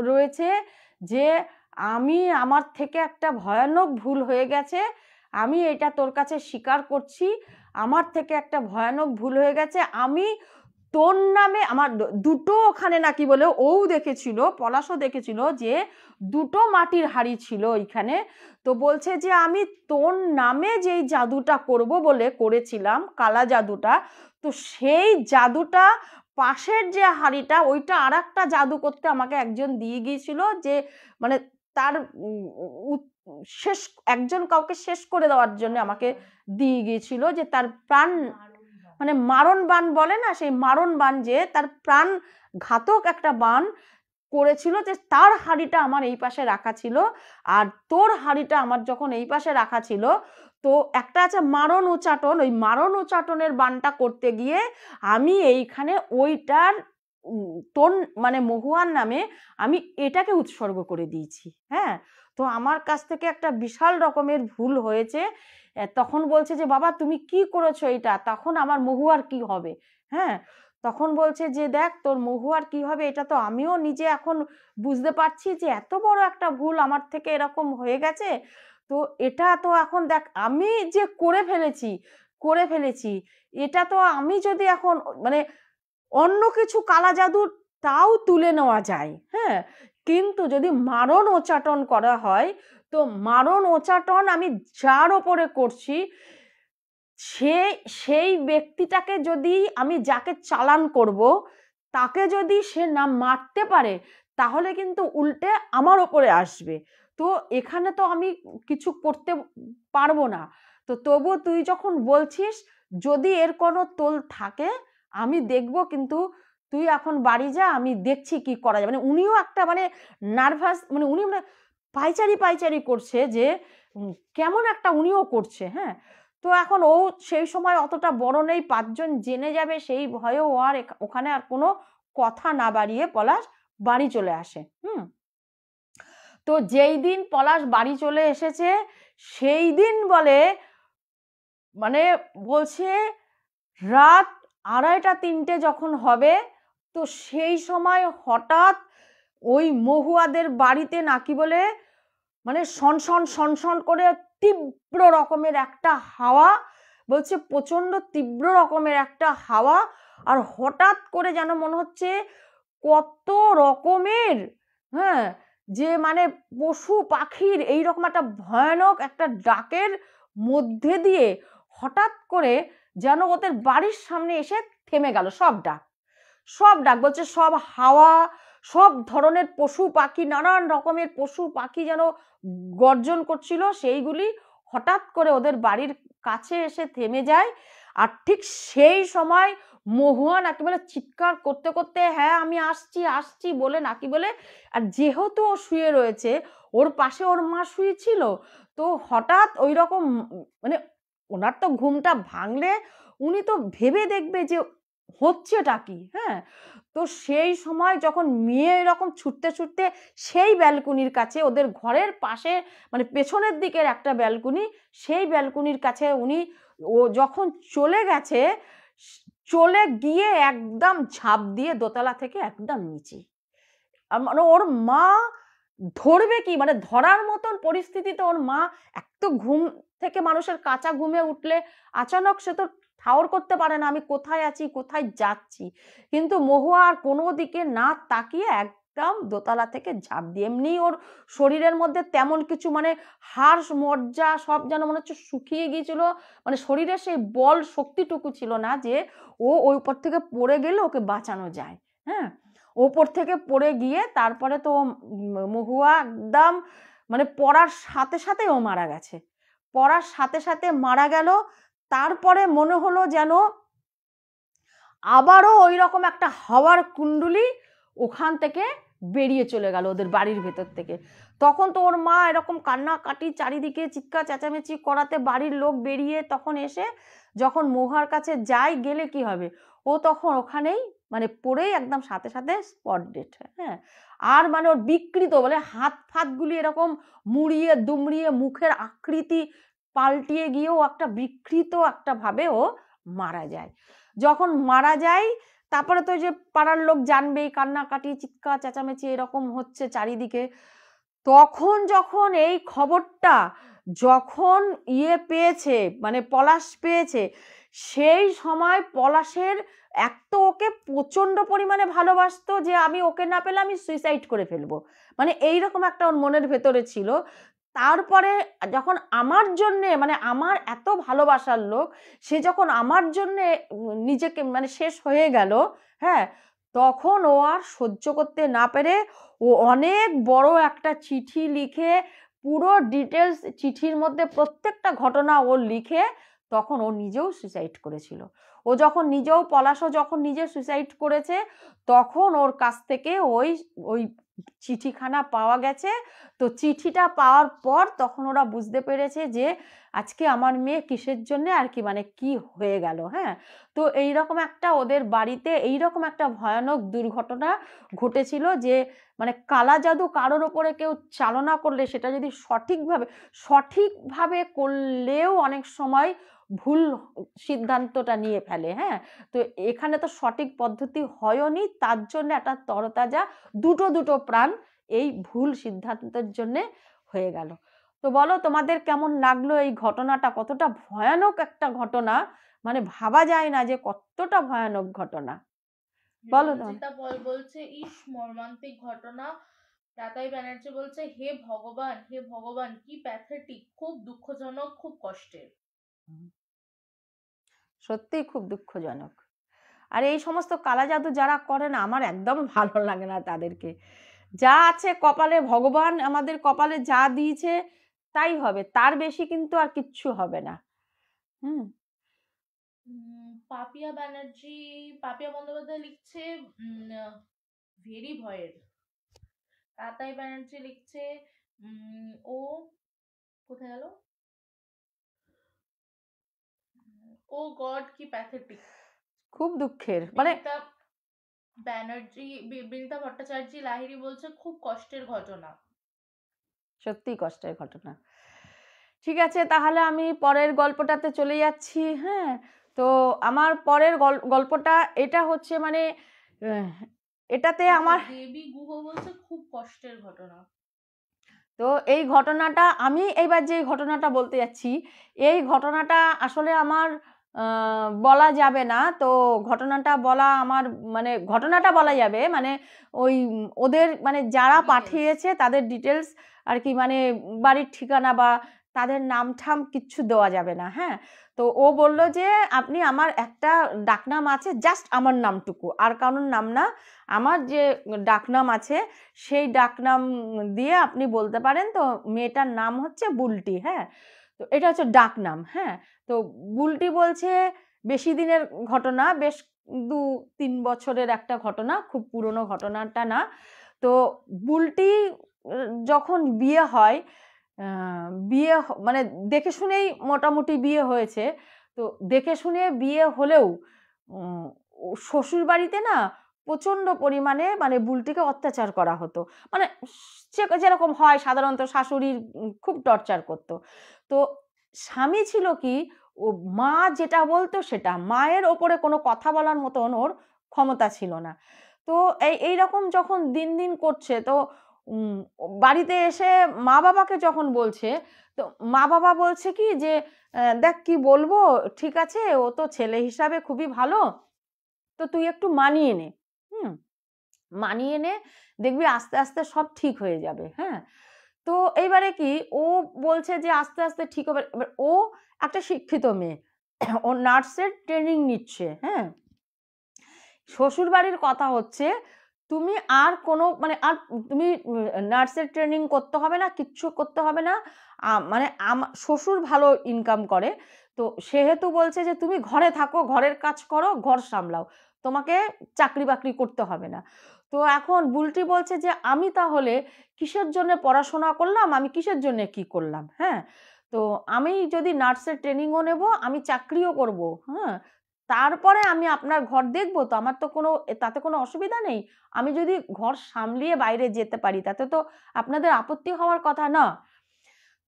রয়েছে যে আমি আমার থেকে একটা ভয়ানক ভুল হয়ে গেছে, আমি এটা তোর কাছে স্বীকার করছি, আমার থেকে একটা ভয়ানক ভুল হয়ে গেছে, আমি তোর নামে আমার দুটো ওখানে নাকি বলে ও দেখেছিল, পলাশও দেখেছিল যে দুটো মাটির হাঁড়ি ছিল ওইখানে, তো বলছে যে আমি তোর নামে যেই জাদুটা করব বলে করেছিলাম, কালা জাদুটা, তো সেই জাদুটা পাশের যে হাঁড়িটা ওইটা আর একটা জাদু করতে আমাকে একজন দিয়ে গিয়েছিল, যে মানে তার শেষ একজন কাউকে শেষ করে দেওয়ার জন্য আমাকে দিয়ে গিয়েছিল, যে তার প্রাণ মানে মারণ বান বলে না, সেই মারণ বান, যে তার প্রাণ ঘাতক একটা বান করেছিল, যে তার হাঁড়িটা আমার এই পাশে রাখা ছিল, আর তোর হাঁড়িটা আমার যখন এই পাশে রাখা ছিল, তো একটা আছে মারণ উচ্চাটন, ওই মারণ উচ্চাটনের বানটা করতে গিয়ে আমি এইখানে ওইটার তোর মানে মহুয়ার নামে আমি এটাকে উৎসর্গ করে দিয়েছি। হ্যাঁ, তো আমার কাছ থেকে একটা বিশাল রকমের ভুল হয়েছে। তখন বলছে যে বাবা তুমি কি করেছো এটা, তখন আমার মহুয়ার কি হবে। হ্যাঁ, তখন বলছে যে দেখ তোর মহুয়ার কি হবে এটা তো আমিও নিজে এখন বুঝতে পারছি, যে এত বড় একটা ভুল আমার থেকে এরকম হয়ে গেছে, তো এটা তো এখন দেখ আমি যে করে ফেলেছি, এটা তো আমি যদি এখন মানে অন্য কিছু কালা জাদু তাও তুলে নেওয়া যায়, হ্যাঁ, কিন্তু যদি মারণ উচ্চাটন করা হয়, তো মারণ উচ্চাটন আমি যার ওপরে করছি সেই ব্যক্তিটাকে যদি আমি যাকে চালান করব তাকে যদি সে না মারতে পারে, তাহলে কিন্তু উল্টে আমার ওপরে আসবে, তো এখানে তো আমি কিছু করতে পারবো না। তো তবু তুই যখন বলছিস যদি এর কোনো তোল থাকে আমি দেখব, কিন্তু তুই এখন বাড়ি যা, আমি দেখছি কি করা যায়। মানে উনিও একটা মানে নার্ভাস, মানে উনি মানে পাইচারি করছে যে কেমন একটা উনিও করছে। হ্যাঁ, তো এখন ও সেই সময় অতটা বড় নেই, 5 জন জেনে যাবে সেই ভয়ে ও আর ওখানে আর কোনো কথা না বাড়িয়ে পলাশ বাড়ি চলে আসে। তো যেই দিন পলাশ বাড়ি চলে এসেছে সেই দিন বলে মানে বলছে রাত 2:30-3টে যখন হবে, তো সেই সময় হঠাৎ ওই মহুয়াদের বাড়িতে নাকি বলে মানে সনসন করে তীব্র রকমের একটা হাওয়া, বলছে প্রচন্ড তীব্র রকমের একটা হাওয়া, আর হঠাৎ করে যেন মনে হচ্ছে কত রকমের, হ্যাঁ, যে মানে পশু পাখির এইরকম একটা ভয়ানক একটা ডাকের মধ্যে দিয়ে হঠাৎ করে যেন ওদের বাড়ির সামনে এসে থেমে গেল সব ডাক, বলছে সব হাওয়া, সব ধরনের পশু পাখি, নানান রকমের পশু পাখি যেন গর্জন করছিল, সেইগুলি হঠাৎ করে ওদের বাড়ির কাছে এসে থেমে যায়। আর ঠিক সেই সময় মহুয়া নাকি বলে চিৎকার করতে করতে হ্যাঁ আমি আসছি আসছি বলে নাকি বলে, আর যেহেতু ও শুয়ে রয়েছে ওর পাশে ওর মা শুয়েছিল, তো হঠাৎ ওই রকম মানে ওনার তো ঘুমটা ভাঙলে উনি তো ভেবে দেখবে যে হচ্ছেটা কি। হ্যাঁ, তো সেই সময় যখন মেয়ে এরকম ছুটতে সেই ব্যালকনির কাছে, ওদের ঘরের পাশে মানে পেছনের দিকের একটা ব্যালকনি, সেই ব্যালকনির কাছে উনি ও যখন চলে গেছে, চলে গিয়ে একদম ঝাঁপ দিয়ে দোতলা থেকে একদম নিচে, মানে ওর মা ধরবে কি, মানে ধরার মতন পরিস্থিতিতে ওর মা, এক তো ঘুম থেকে মানুষের কাঁচা ঘুমে উঠলে আচানক সে তো ঠাউর করতে পারে না আমি কোথায় আছি কোথায় যাচ্ছি, কিন্তু মহুয়া আর কোনো দিকে না তাকিয়ে একদম দোতলা থেকে ঝাঁপ দিয়ে, এমনি ওর শরীরের মধ্যে তেমন কিছু মানে হাড় মজ্জা সব যেন মনে হচ্ছে শুকিয়ে গিয়েছিল, মানে শরীরে সেই বল শক্তিটুকু ছিল না যে ও ওই উপর থেকে পড়ে গেলে ওকে বাঁচানো যায়। হ্যাঁ, ওপর থেকে পড়ে গিয়ে তারপরে তো মহুয়া একদম মানে পড়ার সাথে সাথে ও মারা গেছে, পড়ার সাথে সাথে মারা গেল। তারপরে মনে হলো যেন আবারও ওই রকম একটা হাওয়ার কুণ্ডলি ওখান থেকে বেরিয়ে চলে গেল ওদের বাড়ির ভেতর থেকে। তখন তো ওর মা এরকম কান্নাকাটি চারিদিকে চিৎকার চেঁচামেচি করাতে বাড়ির লোক বেরিয়ে তখন এসে যখন মহুয়ার কাছে যায়, গেলে কি হবে, ও তখন ওখানেই মানে পড়েই একদম সাথে সাথে স্পট ডেড। হ্যাঁ, আর মানে ওর বিকৃত বলে হাত ফাতগুলি এরকম মুড়িয়ে দুমড়িয়ে মুখের আকৃতি পাল্টিয়ে গিয়েও একটা বিকৃত একটা ভাবে ও মারা যায়। যখন মারা যায় তারপরে তো যে পাড়ার লোক জানবেই, কান্নাকাটি চিৎকার চেঁচামেচি এরকম হচ্ছে চারিদিকে। তখন যখন এই খবরটা যখন পেয়েছে মানে পলাশ পেয়েছে, সেই সময় পলাশের এক তো ওকে প্রচণ্ড পরিমাণে ভালোবাসতো যে আমি ওকে না পেলে আমি সুইসাইড করে ফেলবো, মানে এইরকম একটা ওর মনের ভেতরে ছিল। তারপরে যখন আমার জন্যে মানে আমার এত ভালোবাসার লোক, সে যখন আমার জন্যে নিজেকে মানে শেষ হয়ে গেল, হ্যাঁ, তখন ও আর সহ্য করতে না পেরে ও অনেক বড় একটা চিঠি লিখে পুরো ডিটেলস চিঠির মধ্যে প্রত্যেকটা ঘটনা ও লিখে তখন ও নিজেও সুইসাইড করেছিল। ও যখন নিজেও পলাশও যখন নিজে সুইসাইড করেছে তখন ওর কাছ থেকে ওই ওই চিঠিখানা পাওয়া গেছে। তো চিঠিটা পাওয়ার পর তখন ওরা বুঝতে পেরেছে যে আজকে আমার মেয়ে কিসের জন্য আর কি মানে কি হয়ে গেল। হ্যাঁ, তো এইরকম একটা ওদের বাড়িতে এইরকম একটা ভয়ানক দুর্ঘটনা ঘটেছিল যে মানে কালা জাদু কারোর ওপরে কেউ চালনা করলে সেটা যদি সঠিকভাবে করলেও অনেক সময় ভুল সিদ্ধান্তটা নিয়ে ফেলে। হ্যাঁ, তো এখানে তো সঠিক পদ্ধতি হয়নি, তার জন্য একটা তরতাজা দুটো প্রাণ এই ভুল সিদ্ধান্তের জন্য হয়ে গেল। তো বলো তোমাদের কেমন লাগলো এই ঘটনাটা? কতটা ভয়ানক একটা ঘটনা, মানে ভাবা যায় না যে কতটা ভয়ানক ঘটনা। বলো তোমার। রঞ্জিতা পল বলছে ইস মর্মান্তিক ঘটনা। তাতাই ব্যানার্জি বলছে হে ভগবান, হে ভগবান, কি প্যাথেটিক, খুব দুঃখজনক, খুব কষ্টের। সত্যিই খুব দুঃখজনক। আর এই সমস্ত কালা জাদু যারা করে না, আমার একদম ভালো লাগে না তাদেরকে। যা আছে কপালে, ভগবান আমাদের কপালে যা দিয়েছে তাই হবে, তার বেশি কিন্তু আর কিচ্ছু হবে না। পাপিয়া ব্যানার্জি, পাপিয়া বন্দ্যোপাধ্যায় লিখছে ভেরি ভয়ের। তাতাই ব্যানার্জি লিখছে ও কোথায় গেল, ও গড কি প্যাথেটিক, খুব দুঃখের। মানে ব্যানার্জি বিনীতা ভট্টাচার্য লাহিড়ী বলছে খুব কষ্টের ঘটনা। সত্যি কষ্টের ঘটনা। ঠিক আছে, তাহলে আমি পরের গল্পটাতে চলে যাচ্ছি। হ্যাঁ, তো আমার পরের গল্পটা এটা হচ্ছে মানে এটাতে আমার দেবী গুহ বলছে খুব কষ্টের ঘটনা। তো এই ঘটনাটা আমি এইবার যে ঘটনাটা বলতে যাচ্ছি, এই ঘটনাটা আসলে আমার বলা যাবে না। তো ঘটনাটা বলা আমার মানে ঘটনাটা বলা যাবে মানে ওই ওদের মানে যারা পাঠিয়েছে তাদের ডিটেলস আর কি, মানে বাড়ির ঠিকানা বা তাদের নাম ঠাম কিচ্ছু দেওয়া যাবে না। হ্যাঁ, তো ও বলল যে আপনি আমার একটা ডাকনাম আছে, জাস্ট আমার নামটুকু, আর কারোর নাম না, আমার যে ডাকনাম আছে সেই ডাকনাম দিয়ে আপনি বলতে পারেন। তো মেয়েটার নাম হচ্ছে বুলটি। হ্যাঁ, তো এটা হচ্ছে ডাকনাম। হ্যাঁ, তো বুলটি বলছে বেশি দিনের ঘটনা, বেশ 2-3 বছরের একটা ঘটনা, খুব পুরনো ঘটনাটা না। তো বুলটি যখন বিয়ে হয়, বিয়ে মানে দেখে শুনেই মোটামুটি বিয়ে হয়েছে। তো দেখে শুনে বিয়ে হলেও শ্বশুর বাড়িতে না প্রচণ্ড পরিমাণে মানে বুলটিকে অত্যাচার করা হতো, মানে যেরকম হয় সাধারণত শাশুড়ির খুব টর্চার করতো। তো স্বামী ছিল কি, ও মা যেটা বলতো সেটা, মায়ের ওপরে কোনো কথা বলার মতন ওর ক্ষমতা ছিল না। তো এইরকম যখন দিন দিন করছে, তো বাড়িতে এসে মা বাবাকে যখন বলছে, তো মা বাবা বলছে কি যে দেখ কি বলবো, ঠিক আছে ও তো ছেলে হিসাবে খুবই ভালো, তো তুই একটু মানিয়ে নে। মানিয়ে নে, দেখবি আস্তে আস্তে সব ঠিক হয়ে যাবে। হ্যাঁ, তো এইবারে কি ও বলছে যে আস্তে আস্তে ঠিক হবে। এবার ও একটা শিক্ষিত মেয়ে, ও নার্সের ট্রেনিং নিচ্ছে। হ্যাঁ, শ্বশুর বাড়ির কথা হচ্ছে তুমি আর কোনো মানে আর তুমি নার্সের ট্রেনিং করতে হবে না, কিচ্ছু করতে হবে না। মানে শ্বশুর ভালো ইনকাম করে, তো সেহেতু বলছে যে তুমি ঘরে থাকো, ঘরের কাজ করো, ঘর সামলাও, তোমাকে চাকরি বাকরি করতে হবে না। তো এখন বুলটি বলছে যে আমি তাহলে কিসের জন্য পড়াশোনা করলাম, আমি কিসের জন্য কি করলাম। হ্যাঁ, তো আমি যদি নার্সের ট্রেনিংও নেব, আমি চাকরিও করব, হ্যাঁ, তারপরে আমি আপনার ঘর দেখব, তো আমার তো তাতে কোনো অসুবিধা নেই। আমি যদি ঘর সামলিয়ে বাইরে যেতে পারি তাতে তো আপনাদের আপত্তি হওয়ার কথা না।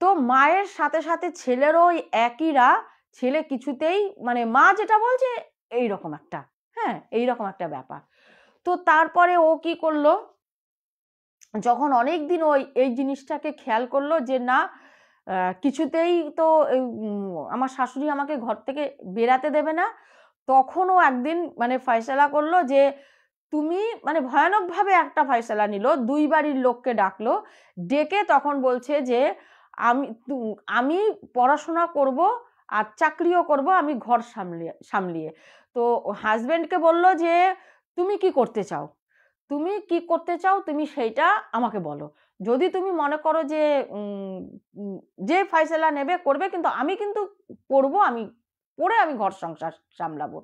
তো মায়ের সাথে সাথে ছেলেরও ওই একইরা, ছেলে কিছুতেই মানে মা যেটা বলছে এইরকম একটা, হ্যাঁ এইরকম একটা ব্যাপার। তো তারপরে ও কি করলো, যখন অনেক দিন ওই এই জিনিসটাকে খেয়াল করলো যে না কিছুতেই তো আমার শাশুড়ি আমাকে ঘর থেকে বেরাতে দেবে না, তখন ও একদিন মানে ফয়সালা করলো যে তুমি মানে ভয়ানকভাবে একটা ফয়সালা নিল, দুই বাড়ির লোককে ডাকলো, ডেকে তখন বলছে যে আমি পড়াশোনা করব আর চাকরিও করব, আমি ঘর সামলিয়ে সামলিয়ে। তো হাজবেন্ডকে বলল যে তুমি কি করতে চাও, তুমি কি করতে চাও তুমি সেইটা আমাকে বলো, যদি তুমি মনে করো যে যে ফয়সালা নেবে করবে, কিন্তু আমি কিন্তু পড়বো, আমি পড়ে আমি ঘর সংসার সামলাবো।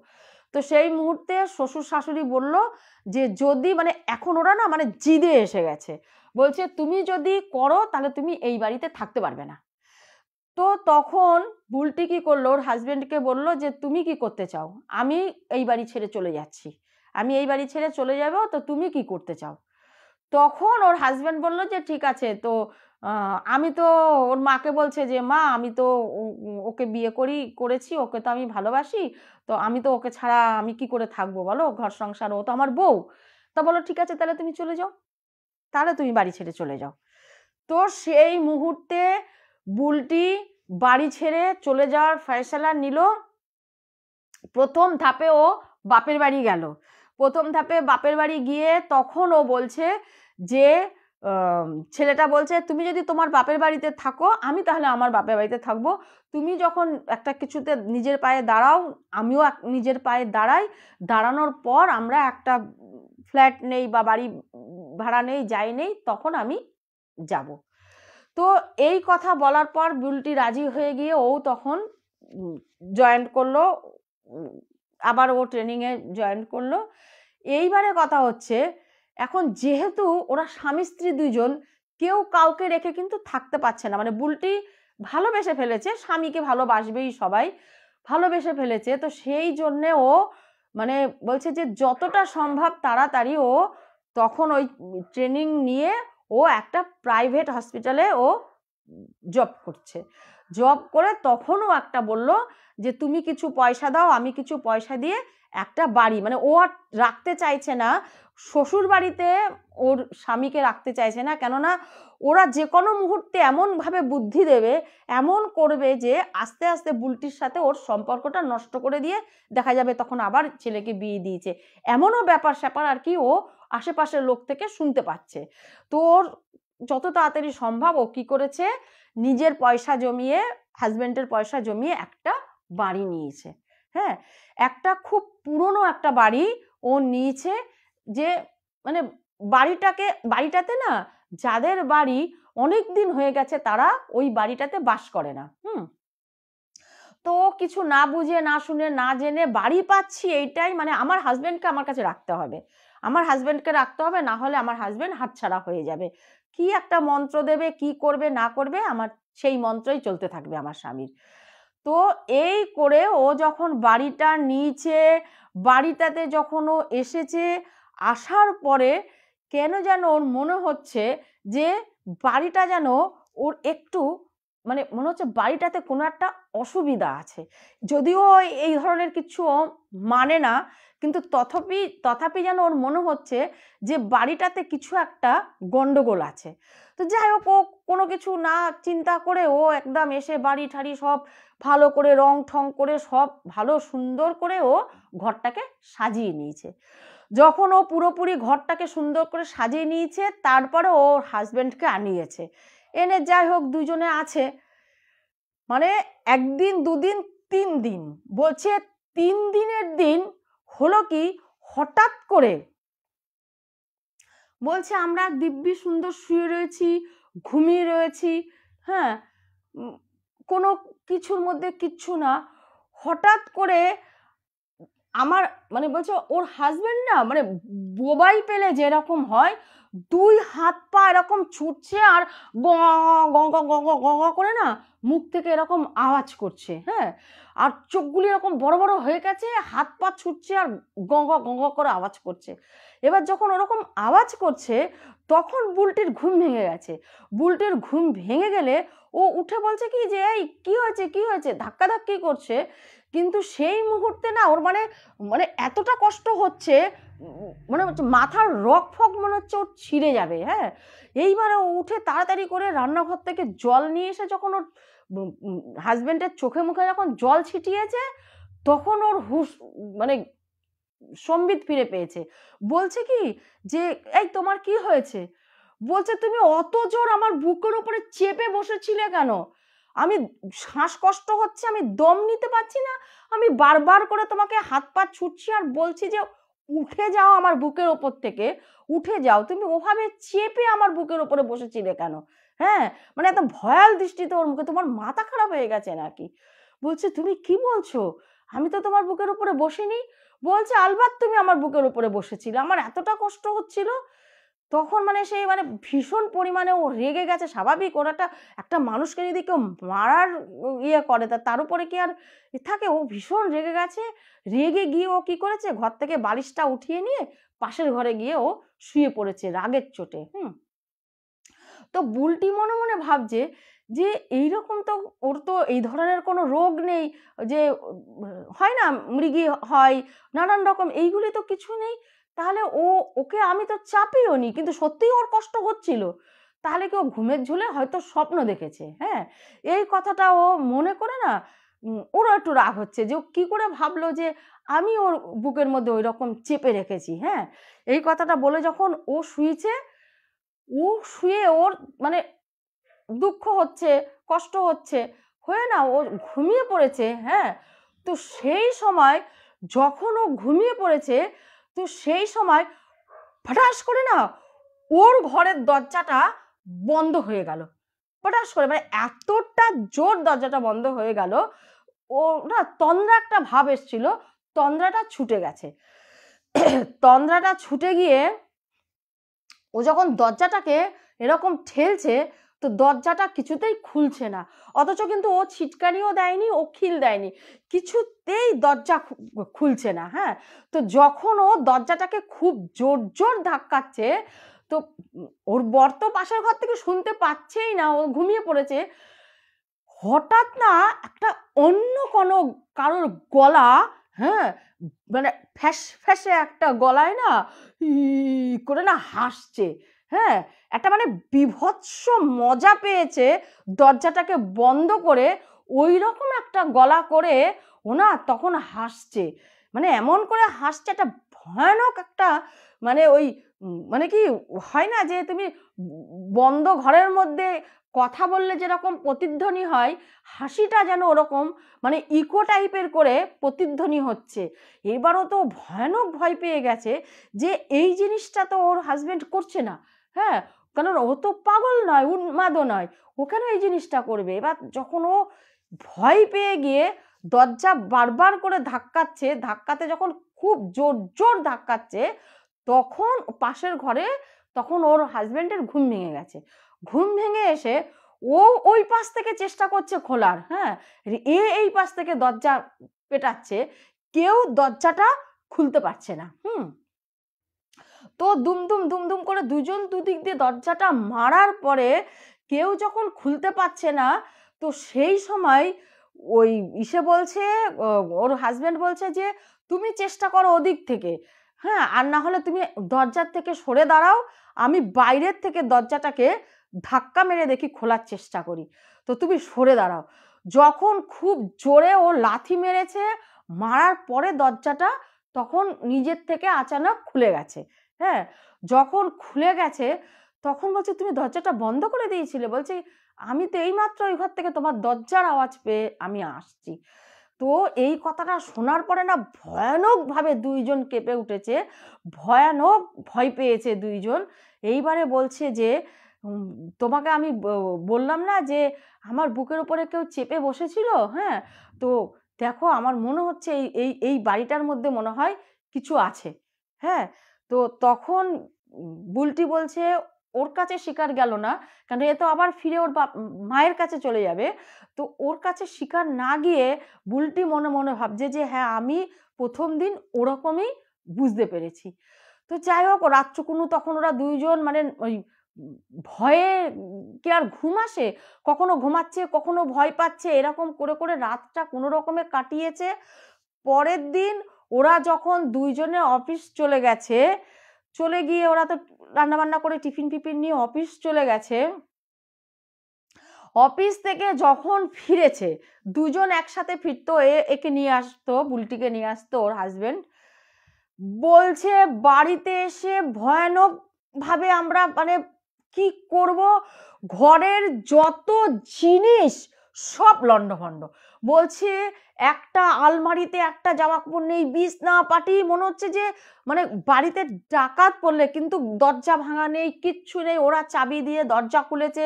তো সেই মুহূর্তে শ্বশুর শাশুড়ি বলল যে যদি মানে এখন ওরা না মানে জিদে এসে গেছে, বলছে তুমি যদি করো তাহলে তুমি এই বাড়িতে থাকতে পারবে না। তো তখন বুলটি কি করলো, ওর হাজবেন্ডকে বলল যে তুমি কি করতে চাও, আমি এই বাড়ি ছেড়ে চলে যাচ্ছি, আমি এই বাড়ি ছেড়ে চলে যাব, তো তুমি কি করতে চাও। তখন ওর হাজবেন্ড বলল যে ঠিক আছে, তো আমি তো ওর মাকে বলছে যে মা আমি তো ওকে বিয়ে করেছি, ওকে তো আমি ভালোবাসি, তো আমি তো ওকে ছাড়া আমি কি করে থাকবো বলো, ঘর সংসার, ও তো আমার বউ। তা বলো ঠিক আছে তাহলে তুমি চলে যাও, তাহলে তুমি বাড়ি ছেড়ে চলে যাও। তো সেই মুহূর্তে বুলটি বাড়ি ছেড়ে চলে যাওয়ার ফয়সালা নিল। প্রথম ধাপে ও বাপের বাড়ি গেল, প্রথম ধাপে বাপের বাড়ি গিয়ে তখন ও বলছে যে ছেলেটা বলছে তুমি যদি তোমার বাপের বাড়িতে থাকো আমি তাহলে আমার বাপের বাড়িতে থাকবো, তুমি যখন একটা কিছুতে নিজের পায়ে দাঁড়াও আমিও নিজের পায়ে দাঁড়াই, দাঁড়ানোর পর আমরা একটা ফ্ল্যাট নেই বা বাড়ি ভাড়া নেই যাই নেই তখন আমি যাব। তো এই কথা বলার পর বুলটি রাজি হয়ে গিয়ে ও তখন জয়েন করলো, আবার ও ট্রেনিংয়ে জয়েন করলো। এইবারে কথা হচ্ছে এখন যেহেতু ওরা স্বামী স্ত্রী দুইজন, কেউ কাউকে রেখে কিন্তু থাকতে পারছে না, মানে বুলটি ভালোবেসে ফেলেছে, স্বামীকে ভালোবাসবেই সবাই, ভালোবেসে ফেলেছে, তো সেই জন্যে ও মানে বলছে যে যতটা সম্ভব তাড়াতাড়ি ও তখন ওই ট্রেনিং নিয়ে ও একটা প্রাইভেট হসপিটালে ও জব করছে, জব করে তখনও একটা বলল যে তুমি কিছু পয়সা দাও, আমি কিছু পয়সা দিয়ে একটা বাড়ি, মানে ও আর রাখতে চাইছে না শ্বশুর বাড়িতে, ওর স্বামীকে রাখতে চাইছে না, কেননা ওরা যে কোনো মুহূর্তে এমনভাবে বুদ্ধি দেবে, এমন করবে যে আস্তে আস্তে বুলটির সাথে ওর সম্পর্কটা নষ্ট করে দিয়ে দেখা যাবে তখন আবার ছেলেকে বিয়ে দিয়েছে, এমনও ব্যাপার স্যাপার আর কি ও আশেপাশের লোক থেকে শুনতে পাচ্ছে। তো ওর যত তাড়াতাড়ি সম্ভব ও কি করেছে, নিজের পয়সা জমিয়ে, হাজবেন্ডের পয়সা জমিয়ে একটা বাড়ি নিয়েছে। হ্যাঁ, একটা খুব পুরনো একটা বাড়ি ও নিয়েছে, যে মানে বাড়িটাতে না যাদের বাড়ি অনেক দিন হয়ে গেছে তারা ওই বাড়িটাতে বাস করে না। তো কিছু না বুঝে না শুনে না জেনে বাড়ি পাচ্ছি এইটাই, মানে আমার হাজবেন্ডকে আমার কাছে রাখতে হবে, আমার হাজবেন্ডকে রাখতে হবে, না হলে আমার হাজবেন্ড হাতছাড়া হয়ে যাবে, কি একটা মন্ত্র দেবে, কি করবে না করবে আমার সেই মন্ত্রই চলতে থাকবে আমার স্বামীর। তো এই করে ও যখন বাড়িটা নিয়েছে, বাড়িটাতে যখন ও এসেছে, আসার পরে কেন যেন ওর মনে হচ্ছে যে বাড়িটা যেন ওর একটু মানে মনে হচ্ছে বাড়িটাতে কোনো একটা অসুবিধা আছে, যদিও এই ধরনের কিছু মানে না, কিন্তু তথাপি যেন ওর মনে হচ্ছে যে বাড়িটাতে কিছু একটা গন্ডগোল আছে। তো যাই হোক ও কোনো কিছু না চিন্তা করে ও একদম এসে বাড়ি ঠাড়ি সব ভালো করে রং ঠং করে সব ভালো সুন্দর করে ও ঘরটাকে সাজিয়ে নিয়েছে। যখন ও পুরোপুরি ঘরটাকে সুন্দর করে সাজিয়ে নিয়েছে তারপরে ওর হাজবেন্ডকে আনিয়েছে, এনে যাই হোক দুজনে আছে, মানে একদিন দুদিন 3 দিন, বলছে 3 দিনের দিন হলো কি হঠাৎ করে বলছে আমরা দিব্যি সুন্দর শুয়ে রয়েছি, ঘুমিয়ে রয়েছি, হ্যাঁ, কোনো কিছুর মধ্যে কিচ্ছু না, হঠাৎ করে আমার মানে বলছে ওর হাজবেন্ড না মানে বোবাই পেলে যেরকম হয়, 2 হাত পা এরকম ছুটছে আর গ গ গ গ গ গ গ করে না মুখ থেকে এরকম আওয়াজ করছে, হ্যাঁ, আর চোখগুলি এরকম বড় বড় হয়ে গেছে, হাত পা ছুটছে আর গ গ গ গ করে আওয়াজ করছে। এবার যখন ওরকম আওয়াজ করছে তখন বুলটির ঘুম ভেঙে গেছে। বুলটির ঘুম ভেঙে গেলে ও উঠে বলছে কি যে এই কি হয়েছে কি হয়েছে, ধাক্কাধাক্কি করছে। কিন্তু সেই মুহূর্তে না ওর মানে মানে এতটা কষ্ট হচ্ছে, মানে হচ্ছে মাথার রক ফক মনে হচ্ছে ওর ছিঁড়ে যাবে, হ্যাঁ। এইবারে ও উঠে তাড়াতাড়ি করে রান্নাঘর থেকে জল নিয়ে এসে যখন ওর হাজবেন্ডের চোখে মুখে যখন জল ছিটিয়েছে তখন ওর হুশ মানে সম্বিত ফিরে পেয়েছে। বলছে কি যে এই তোমার কি হয়েছে? বলছে তুমি অত জোর আমার বুকের উপরে চেপে বসেছিলে কেন? আমি শ্বাসকষ্ট হচ্ছে, আমি দম নিতে পারছি না, আমি বারবার করে তোমাকে হাত পা ছুটছি আর বলছি যে উঠে যাও আমার বুকের ওপর থেকে, উঠে যাও। তুমি ওভাবে চেপে আমার বুকের ওপরে বসেছিলে কেন? হ্যাঁ, মানে এত ভয়াল দৃষ্টিতে ওর মুখে, তোমার মাথা খারাপ হয়ে গেছে নাকি? বলছে তুমি কি বলছো? আমি তো তোমার বুকের উপরে বসিনি। বলছে আলবাত তুমি আমার বুকের উপরে বসেছিলে, আমার এতটা কষ্ট হচ্ছিল। তখন মানে সেই মানে ভীষণ পরিমাণে ও রেগে গেছে। স্বাভাবিক, ওর একটা মানুষকে যদি কেউ মারার ইয়ে করে তার উপরে কি আর থাকে? ও ভীষণ রেগে গেছে। রেগে গিয়ে ও কি করেছে, ঘর থেকে বালিশটা উঠিয়ে নিয়ে পাশের ঘরে গিয়ে ও শুয়ে পড়েছে রাগের চোটে। তো বুলটি মনে মনে ভাবছে যে এইরকম তো ওর তো এই ধরনের কোনো রোগ নেই, যে হয় না মৃগী হয় নানান রকম, এইগুলি তো কিছু নেই। তাহলে ওকে আমি তো চাপিও নি, কিন্তু সত্যিই ওর কষ্ট হচ্ছিল। তাহলে কি ও ঘুমের ঝুলে হয়তো স্বপ্ন দেখেছে, হ্যাঁ। এই কথাটা ও মনে করে না ওরও একটু রাগ হচ্ছে যে ও কী করে ভাবলো যে আমি ওর বুকের মধ্যে ওই রকম চেপে রেখেছি, হ্যাঁ। এই কথাটা বলে যখন ও শুয়েছে, ও শুয়ে ওর মানে দুঃখ হচ্ছে, কষ্ট হচ্ছে, হয়ে না ও ঘুমিয়ে পড়েছে, হ্যাঁ। তো সেই সময় যখন ও ঘুমিয়ে পড়েছে, তো সেই সময় ফটাস করে না ওর ঘরের দরজাটা বন্ধ হয়ে গেল। ফটাস করে মানে এতটা জোর দরজাটা বন্ধ হয়ে গেল, ও না তন্দ্রা একটা ভাব এসছিল, তন্দ্রাটা ছুটে গেছে। তন্দ্রাটা ছুটে গিয়ে ও যখন দরজাটাকে এরকম ঠেলছে, তো দরজাটা কিছুতেই খুলছে না। অথচ কিন্তু ও ছিটকানিও দেয়নি, ও খিল দেয়নি, কিছুতেই দরজা খুলছে না, হ্যাঁ। তো যখন ও দরজাটাকে খুব জোর জোর ধাক্কাচ্ছে, তো ওর বর তো পাশের ঘর থেকে শুনতে পাচ্ছেই না, ও ঘুমিয়ে পড়েছে। হঠাৎ না একটা অন্য কোনো কারোর গলা, হ্যাঁ, মানে ফ্যাস ফ্যাসে একটা গলায় না ই করে না হাসছে, হ্যাঁ। একটা মানে বীভৎস মজা পেয়েছে দরজাটাকে বন্ধ করে, ওই রকম একটা গলা করে ও না তখন হাসছে। মানে এমন করে হাসছে, একটা ভয়ানক একটা মানে ওই মানে কি হয় না যে তুমি বন্ধ ঘরের মধ্যে কথা বললে যেরকম প্রতিধ্বনি হয়, হাসিটা যেন ওরকম মানে ইকো টাইপের করে প্রতিধ্বনি হচ্ছে। এবারও তো ভয়ানক ভয় পেয়ে গেছে যে এই জিনিসটা তো ওর হাজবেন্ড করছে না, হ্যাঁ, কারণ ও তো পাগল নয়, উন্মাদও নয়, ও কেন এই জিনিসটা করবে? এবার যখন ও ভয় পেয়ে গিয়ে দরজা বারবার করে ধাক্কাচ্ছে, ধাক্কাতে যখন খুব জোর জোর ধাক্কাচ্ছে, তখন পাশের ঘরে তখন ওর হাজবেন্ডের ঘুম ভেঙে গেছে। ঘুম ভেঙে এসে ও ওই পাশ থেকে চেষ্টা করছে খোলার, হ্যাঁ, এই পাশ থেকে দরজা পেটাচ্ছে, কেউ দরজাটা খুলতে পারছে না। তো দুমদুম দুমদুম করে দুজন দুদিক দিয়ে দরজাটা মারার পরে কেউ যখন খুলতে পারছে না, তো সেই সময় ওই বলছে, ওর হাজবেন্ড বলছে যে তুমি চেষ্টা করো ওদিক থেকে, হ্যাঁ, আর না হলে তুমি দরজার থেকে সরে দাঁড়াও, আমি বাইরের থেকে দরজাটাকে ধাক্কা মেরে দেখি খোলার চেষ্টা করি, তো তুমি সরে দাঁড়াও। যখন খুব জোরে ও লাথি মেরেছে, মারার পরে দরজাটা তখন নিজের থেকে আচানক খুলে গেছে, হ্যাঁ। যখন খুলে গেছে তখন বলছে তুমি দরজাটা বন্ধ করে দিয়েছিলে? বলছে আমি তো এইমাত্র ওই ঘর থেকে তোমার দরজার আওয়াজ পেয়ে আমি আসছি। তো এই কথাটা শোনার পরে না ভয়ানকভাবে দুইজন কেঁপে উঠেছে, ভয়ানক ভয় পেয়েছে দুইজন। এইবারে বলছে যে তোমাকে আমি বললাম না যে আমার বুকের উপরে কেউ চেপে বসেছিল, হ্যাঁ, তো দেখো আমার মনে হচ্ছে এই এই এই বাড়িটার মধ্যে মনে হয় কিছু আছে। হ্যাঁ, তো তখন বুলটি বলছে ওর কাছে শিকার গেল না, কারণ এ তো আবার ফিরে ওর মায়ের কাছে চলে যাবে। তো ওর কাছে শিকার না গিয়ে বুলটি মনে মনে ভাবছে যে হ্যাঁ আমি প্রথম দিন ওরকমই বুঝতে পেরেছি। তো যাই হোক রাত্রকুনু তখন ওরা দুইজন মানে ওই ভয়ে কি আর ঘুম আসে, কখনো ঘুমাচ্ছে কখনো ভয় পাচ্ছে, এরকম করে করে রাতটা কোনো রকমে কাটিয়েছে। পরের দিন ওরা যখন দুইজনে অফিস চলে গেছে, চলে গিয়ে ওরা তো রান্নাবান্না করে টিফিন ফিফিন নিয়ে অফিস চলে গেছে। অফিস থেকে যখন ফিরেছে দুজন একসাথে ফিরতো, একে নিয়ে আসতো, বুলটিকে নিয়ে আসতো ওর হাজবেন্ড। বলছে বাড়িতে এসে ভয়ানক ভাবে আমরা মানে কি করব, ঘরের যত জিনিস সব লণ্ডভণ্ড। বলছে একটা আলমারিতে একটা জামা কাপড় নেই, বিছনা পাটি, মনে হচ্ছে যে মানে বাড়িতে ডাকাত পড়লে, কিন্তু দরজা ভাঙা নেই, কিচ্ছু নেই। ওরা চাবি দিয়ে দরজা খুলেছে,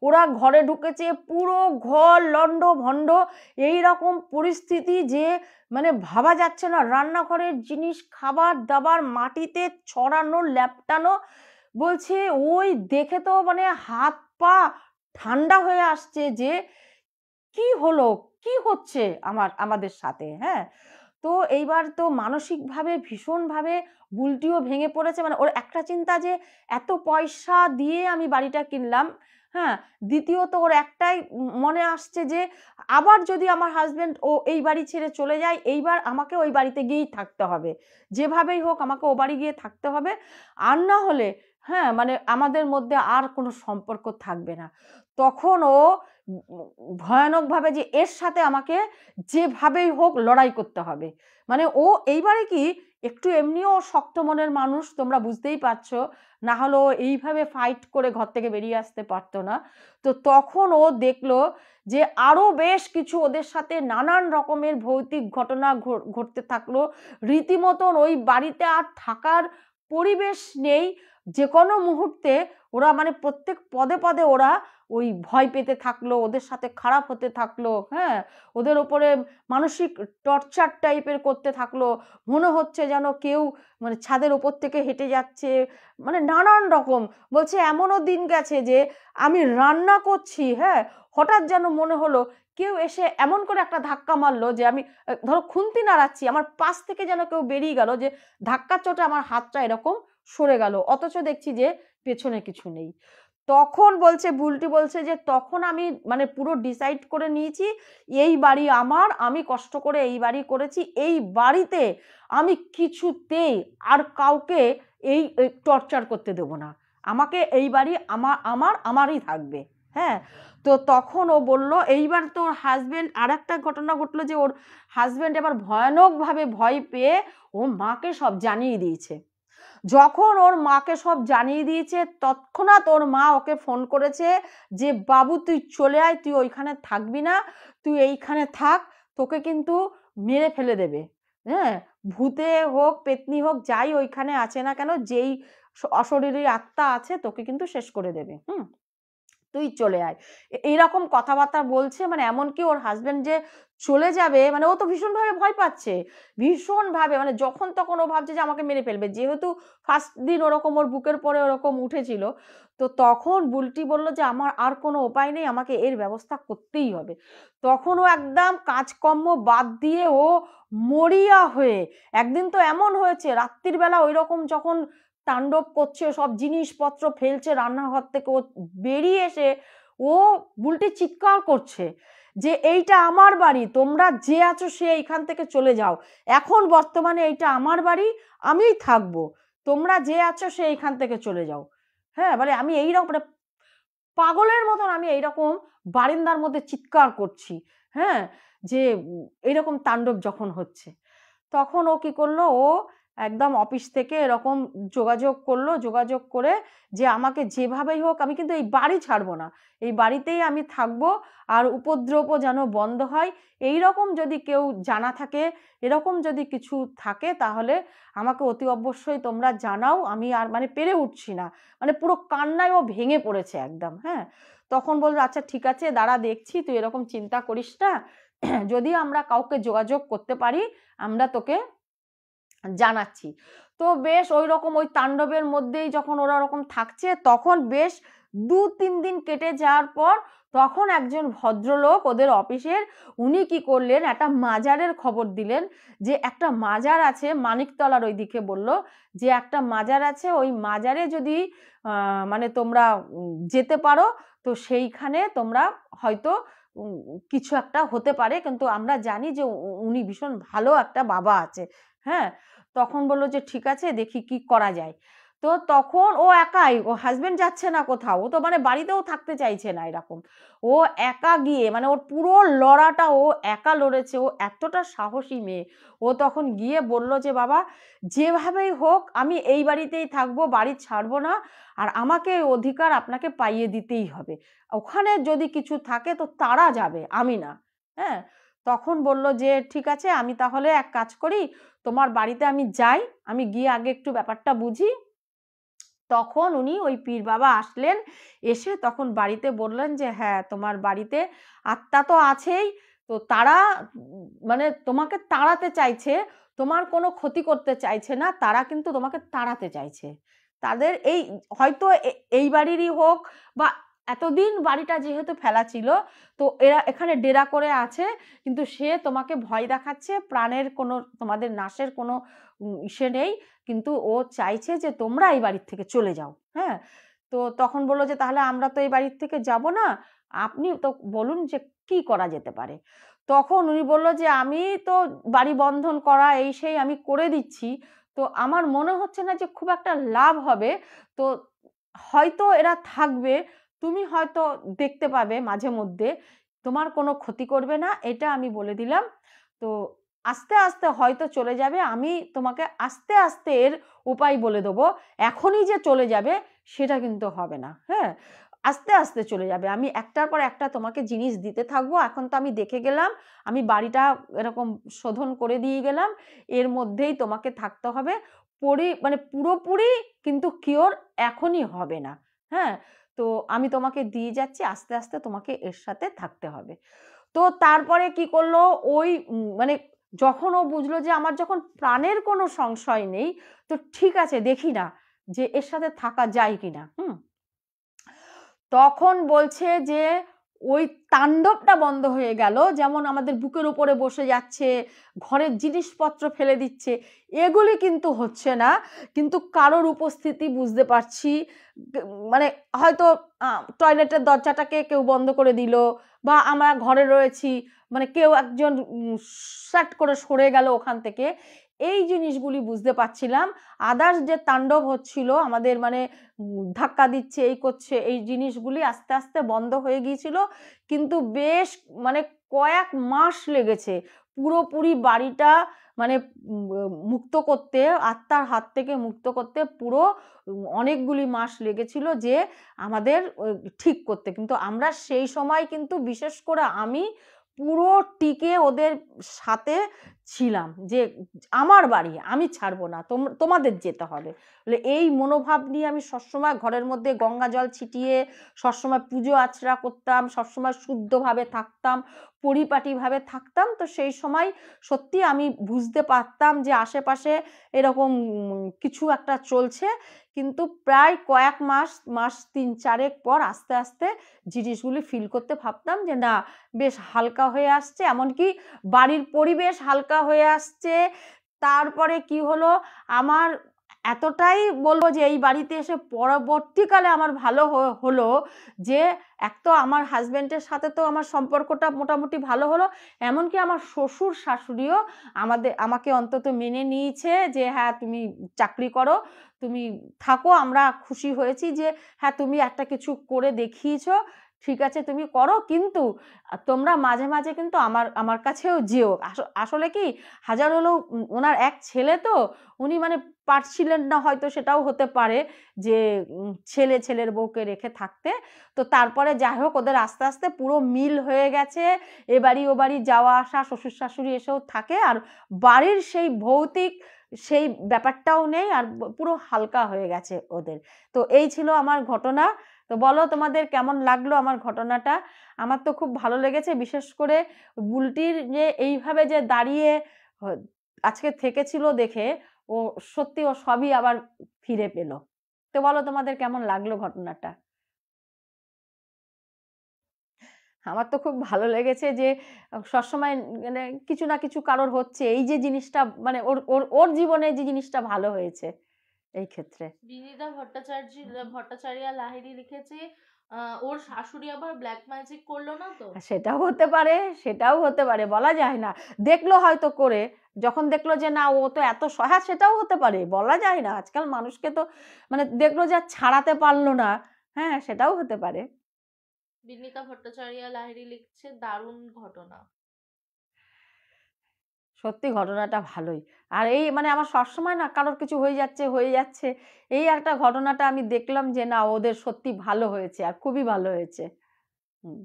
ওরা ঘরে ঢুকেছে, পুরো ঘর লণ্ডভণ্ড। এই রকম পরিস্থিতি যে মানে ভাবা যাচ্ছে না। রান্নাঘরের জিনিস খাবার দাবার মাটিতে ছড়ানো ল্যাপটানো। বলছে ওই দেখে তো মানে হাত পা ঠান্ডা হয়ে আসছে যে কি হলো, কি হচ্ছে আমাদের সাথে। হ্যাঁ, তো এইবার তো মানসিকভাবে ভীষণভাবে বুলটিও ভেঙে পড়েছে। মানে ওর একটা চিন্তা যে এত পয়সা দিয়ে আমি বাড়িটা কিনলাম, হ্যাঁ, দ্বিতীয়ত ওর একটাই মনে আসছে যে আবার যদি আমার হাজবেন্ড ও এই বাড়ি ছেড়ে চলে যায়, এইবার আমাকে ওই বাড়িতে গিয়েই থাকতে হবে, যেভাবেই হোক আমাকে ও বাড়ি গিয়ে থাকতে হবে। আর না হলে হ্যাঁ মানে আমাদের মধ্যে আর কোনো সম্পর্ক থাকবে না। তখন ও ভয়ানকভাবে যে এর সাথে আমাকে যেভাবেই হোক লড়াই করতে হবে। মানে ও এইবারে কি একটু এমনিও শক্ত মনের মানুষ, তোমরা বুঝতেই পারছো, না হলে ও এইভাবে ফাইট করে ঘর থেকে বেরিয়ে আসতে পারতো না। তো তখন ও দেখলো যে আরো বেশ কিছু ওদের সাথে নানান রকমের ভৌতিক ঘটনা ঘটতে থাকলো। রীতিমতন ওই বাড়িতে আর থাকার পরিবেশ নেই। যে কোনো মুহূর্তে ওরা মানে প্রত্যেক পদে পদে ওরা ওই ভয় পেতে থাকলো, ওদের সাথে খারাপ হতে থাকলো। হ্যাঁ, ওদের ওপরে মানসিক টর্চার টাইপের করতে থাকলো। মনে হচ্ছে যেন কেউ মানে ছাদের ওপর থেকে হেঁটে যাচ্ছে, মানে নানান রকম। বলছে এমনও দিন গেছে যে আমি রান্না করছি, হ্যাঁ, হঠাৎ যেন মনে হলো কেউ এসে এমন করে একটা ধাক্কা মারলো যে আমি ধরো খুন্তি নাড়াচ্ছি, আমার পাশ থেকে যেন কেউ বেরিয়ে গেল, যে ধাক্কার চোটে আমার হাতটা এরকম সরে গেল, অথচ দেখছি যে পেছনে কিছু নেই। তখন বলছে বুলটি বলছে যে তখন আমি মানে পুরো ডিসাইড করে নিয়েছি এই বাড়ি আমার, আমি কষ্ট করে এই বাড়ি করেছি, এই বাড়িতে আমি কিছুতেই আর কাউকে এই টর্চার করতে দেব না, আমাকে এই বাড়ি আমারই থাকবে। হ্যাঁ, তো তখন ও বলল এইবার তো ওর হাজবেন্ড, আর একটা ঘটনা ঘটলো যে ওর হাজবেন্ড এবার ভয়ানকভাবে ভয় পেয়ে ও মাকে সব জানিয়ে দিয়েছে। যখন ওর মাকে সব জানিয়ে দিয়েছে তৎক্ষণাৎ ওর মা ওকে ফোন করেছে যে বাবু তুই চলে আয়, তুই ওইখানে থাকবি না, তুই এইখানে থাক, তোকে কিন্তু মেরে ফেলে দেবে। হ্যাঁ, ভূতে হোক পেতনি হোক যাই ওইখানে আছে না কেন, যেই অশরীরী আত্মা আছে তোকে কিন্তু শেষ করে দেবে। তুই চলে আয়। এইরকম কথাবার্তা বলছে। মানে এমনকি ওর হাজবেন্ড যে চলে যাবে, মানে ও তো ভীষণভাবে ভয় পাচ্ছে, ভীষণভাবে, মানে যখন তখন ও ভাবছে যে আমাকে মেরে ফেলবে, যেহেতু ফার্স্ট দিন ওরকম ওর বুকের পরে ওরকম উঠেছিল। তো তখন বুলটি বলল যে আমার আর কোনো উপায় নেই, আমাকে এর ব্যবস্থা করতেই হবে। তখন ও একদম কাজকর্ম বাদ দিয়ে ও মরিয়া হয়ে, একদিন তো এমন হয়েছে রাত্রির বেলা ওই রকম যখন তাণ্ডব করছে, সব জিনিসপত্র ফেলছে রান্নাঘর থেকে, ও বেরিয়ে এসে ও বুলটি চিৎকার করছে যে এইটা আমার বাড়ি, তোমরা যে আছো সে এইখান থেকে চলে যাও, এখন বর্তমানে এইটা আমার বাড়ি, আমিই থাকবো, তোমরা যে আছো সে এইখান থেকে চলে যাও। হ্যাঁ, মানে আমি এইরকম মানে পাগলের মতন আমি এইরকম বারিন্দার মধ্যে চিৎকার করছি। হ্যাঁ, যে এইরকম তাণ্ডব যখন হচ্ছে, তখন ও কি করলো, ও একদম অফিস থেকে এরকম যোগাযোগ করলো, যোগাযোগ করে যে আমাকে যেভাবেই হোক আমি কিন্তু এই বাড়ি ছাড়বো না, এই বাড়িতেই আমি থাকবো, আর উপদ্রব যেন বন্ধ হয়। এই রকম যদি কেউ জানা থাকে, এরকম যদি কিছু থাকে তাহলে আমাকে অতি অবশ্যই তোমরা জানাও, আমি আর মানে পেরে উঠছি না। মানে পুরো কান্নায় ও ভেঙে পড়েছে একদম। হ্যাঁ, তখন বললো আচ্ছা ঠিক আছে দাঁড়া দেখছি, তুই এরকম চিন্তা করিস না, যদি আমরা কাউকে যোগাযোগ করতে পারি আমরা তোকে জানাচ্ছি। তো বেশ ওই রকম ওই তাণ্ডবের মধ্যেই যখন ওরা ওরকম থাকছে তখন বেশ 2-3 দিন কেটে যাওয়ার পর তখন একজন ভদ্রলোক ওদের অফিসের উনি কি করলেন, একটা মাজারের খবর দিলেন যে একটা মাজার আছে মানিকতলার ওই দিকে, বলল যে একটা মাজার আছে, ওই মাজারে যদি মানে তোমরা যেতে পারো তো সেইখানে তোমরা হয়তো কিছু একটা হতে পারে, কিন্তু আমরা জানি যে উনি ভীষণ ভালো একটা বাবা আছে। হ্যাঁ, তখন বললো যে ঠিক আছে দেখি কি করা যায়। তো তখন ও একাই, ও হাজবেন্ড যাচ্ছে না কোথাও, ও তো মানে বাড়িতেও থাকতে চাইছে না এরকম, ও একা গিয়ে মানে ওর পুরো লড়াটা ও একা লড়েছে, ও এতটা সাহসী মেয়ে। ও তখন গিয়ে বলল যে বাবা যেভাবেই হোক আমি এই বাড়িতেই থাকবো, বাড়ি ছাড়বো না, আর আমাকে অধিকার আপনাকে পাইয়ে দিতেই হবে, ওখানে যদি কিছু থাকে তো তারা যাবে, আমি না। হ্যাঁ, তখন বলল যে ঠিক আছে আমি তাহলে এক কাজ করি, তোমার বাড়িতে আমি যাই, আমি গিয়ে আগে একটু ব্যাপারটা বুঝি। তখন উনি ওই পীর বাবা আসলেন, এসে তখন বাড়িতে বললেন যে হ্যাঁ তোমার বাড়িতে আত্মা তো আছেই, তো তারা মানে তোমাকে তাড়াতে চাইছে, তোমার কোনো ক্ষতি করতে চাইছে না, তারা কিন্তু তোমাকে তাড়াতে চাইছে। তাদের এই হয়তো এই বাড়িরই হোক বা এতদিন বাড়িটা যেহেতু ফেলা ছিল তো এরা এখানে ডেরা করে আছে, কিন্তু সে তোমাকে ভয় দেখাচ্ছে, প্রাণের কোনো তোমাদের নাশের কোনো ইসে নেই, কিন্তু ও চাইছে যে তোমরা এই বাড়ির থেকে চলে যাও। হ্যাঁ, তো তখন বললো যে তাহলে আমরা তো এই বাড়ির থেকে যাব না, আপনি তো বলুন যে কি করা যেতে পারে। তখন উনি বলল যে আমি তো বাড়ি বন্ধন করা এই সেই আমি করে দিচ্ছি, তো আমার মনে হচ্ছে না যে খুব একটা লাভ হবে, তো হয়তো এরা থাকবে, তুমি হয়তো দেখতে পাবে মাঝে মধ্যে, তোমার কোনো ক্ষতি করবে না, এটা আমি বলে দিলাম। তো আস্তে আস্তে হয়তো চলে যাবে, আমি তোমাকে আস্তে আস্তে এর উপায় বলে দেবো, এখনই যে চলে যাবে সেটা কিন্তু হবে না। হ্যাঁ, আস্তে আস্তে চলে যাবে, আমি একটার পর একটা তোমাকে জিনিস দিতে থাকবো। এখন তো আমি দেখে গেলাম, আমি বাড়িটা এরকম শোধন করে দিয়ে গেলাম, এর মধ্যেই তোমাকে থাকতে হবে, মানে পুরোপুরি কিন্তু কিওর এখনই হবে না। হ্যাঁ, তো আমি তোমাকে দিয়ে যাচ্ছি, আস্তে আস্তে তোমাকে এর সাথে থাকতে হবে। তো তারপরে কি করলো, ওই মানে যখন ও বুঝলো যে আমার যখন প্রাণের কোনো সংশয় নেই, তো ঠিক আছে দেখি না যে এর সাথে থাকা যায় কিনা। তখন বলছে যে ওই তাণ্ডবটা বন্ধ হয়ে গেল, যেমন আমাদের বুকের উপরে বসে যাচ্ছে, ঘরের জিনিসপত্র ফেলে দিচ্ছে, এগুলি কিন্তু হচ্ছে না, কিন্তু কারোর উপস্থিতি বুঝতে পারছি, মানে হয়তো টয়লেটের দরজাটাকে কেউ বন্ধ করে দিল, বা আমরা ঘরে রয়েছি মানে কেউ একজন স্যাট করে সরে গেল ওখান থেকে, এই জিনিসগুলি বুঝতে পারছিলাম। আদার্স যে তাণ্ডব হচ্ছিল আমাদের মানে ধাক্কা দিচ্ছে এই করছে, এই জিনিসগুলি আস্তে আস্তে বন্ধ হয়ে গিয়েছিল, কিন্তু বেশ মানে কয়েক মাস লেগেছে পুরোপুরি বাড়িটা মানে মুক্ত করতে, আত্মার হাত থেকে মুক্ত করতে পুরো অনেকগুলি মাস লেগেছিল যে আমাদের ঠিক করতে। কিন্তু আমরা সেই সময় কিন্তু বিশেষ করে আমি পুরো টিকে ওদের সাথে ছিলাম যে আমার বাড়ি আমি ছাড়বো না, তোমাদের যেতে হবে। এই মনোভাব নিয়ে আমি সবসময় ঘরের মধ্যে গঙ্গা জল ছিটিয়ে সবসময় পুজো আচরা করতাম, সবসময় শুদ্ধভাবে থাকতাম, পরিপাটিভাবে থাকতাম। তো সেই সময় সত্যি আমি বুঝতে পারতাম যে আশেপাশে এরকম কিছু একটা চলছে, কিন্তু প্রায় কয়েক মাস 3-4 পর আস্তে আস্তে জিনিসগুলি ফিল করতে ভাবতাম যে না বেশ হালকা হয়ে আসছে, এমনকি বাড়ির পরিবেশ হালকা হয়ে আসছে। তারপরে কি হলো, আমার এতটাই বলবো যে এই বাড়িতে এসে পরবর্তীকালে আমার ভালো হলো যে এক তো আমার হাজবেন্ডের সাথে তো আমার সম্পর্কটা মোটামুটি ভালো হলো, এমনকি আমার শ্বশুর শাশুড়িও আমাকে অন্তত মেনে নিয়েছে যে হ্যাঁ তুমি চাকরি করো, তুমি থাকো, আমরা খুশি হয়েছি যে হ্যাঁ তুমি একটা কিছু করে দেখিয়েছো, ঠিক আছে তুমি করো, কিন্তু তোমরা মাঝে মাঝে কিন্তু আমার কাছেও যেও। আসলে কি হাজার হলেও ওনার এক ছেলে, তো উনি মানে পারছিলেন না, হয়তো সেটাও হতে পারে যে ছেলের বউকে রেখে থাকতে। তো তারপরে যাই হোক ওদের আস্তে আস্তে পুরো মিল হয়ে গেছে, এ বাড়ি ও বাড়ি যাওয়া আসা, শ্বশুর শাশুড়ি এসেও থাকে, আর বাড়ির সেই ভৌতিক সেই ব্যাপারটাও নেই, আর পুরো হালকা হয়ে গেছে ওদের। তো এই ছিল আমার ঘটনা। তো তো বলো তোমাদের কেমন লাগলো আমার ঘটনাটা। আমার তো খুব ভালো লেগেছে, বিশেষ করে বুলটির যে এইভাবে যে দাঁড়িয়ে আজকে থেকেছিল দেখে ও সত্যি ও সবই আবার ফিরে পেল। তো বলো তোমাদের কেমন লাগলো ঘটনাটা। আমার তো খুব ভালো লেগেছে যে সবসময় মানে কিছু না কিছু কারোর হচ্ছে, এই যে জিনিসটা মানে ওর ওর ওর জীবনে যে জিনিসটা ভালো হয়েছে এই ক্ষেত্রে। বিনীতা ভট্টাচার্য লাহিড়ী লিখেছে ওর শাশুড়ি আবার ব্ল্যাক ম্যাজিক করলো না তো? সেটাও হতে পারে, সেটাও হতে পারে, বলা যায় না। দেখলো হয়তো করে, যখন দেখলো যে না ও তো এত হ্যাঁ সেটাও হতে পারে, বলা যায় না। আজকাল মানুষকে তো মানে দেখলো যে আর ছাড়াতে পারলো না, হ্যাঁ সেটাও হতে পারে। বিনীতা ভট্টাচার্য লাহিড়ী লিখছে দারুণ ঘটনা। সত্যি ঘটনাটা ভালোই। আর এই মানে আমার সবসময় না কারোর কিছু হয়ে যাচ্ছে হয়ে যাচ্ছে, এই একটা ঘটনাটা আমি দেখলাম যে না ওদের সত্যি ভালো হয়েছে আর খুবই ভালো হয়েছে। হুম।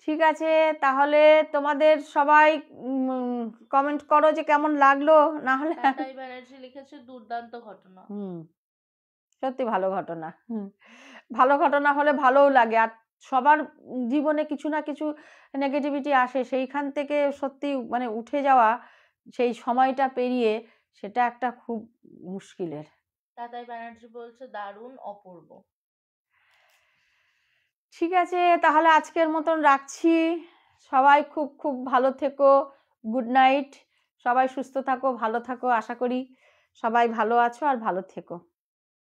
ঠিক আছে, তাহলে তোমাদের সবাই কমেন্ট করো যে কেমন লাগলো, না হলে টাটাই ব্যানার্জি লিখেছে দুর্দান্ত ঘটনা। হুম, সত্যি ভালো ঘটনা। হুম, ভালো ঘটনা হলে ভালোও লাগে। আর সবার জীবনে কিছু না কিছু নেগেটিভিটি আসে, সেইখান থেকে সত্যি মানে উঠে যাওয়া, সেই সময়টা পেরিয়ে, সেটা একটা খুব মুশকিলের। টাটাই ব্যানার্জি বলছে দারুণ অপূর্ব। ঠিক আছে, তাহলে আজকের মতন রাখছি। সবাই খুব খুব ভালো থেকো। Good night. সবাই সুস্থ থাকো, ভালো থাকো, আশা করি সবাই ভালো আছো আর ভালো থেকো।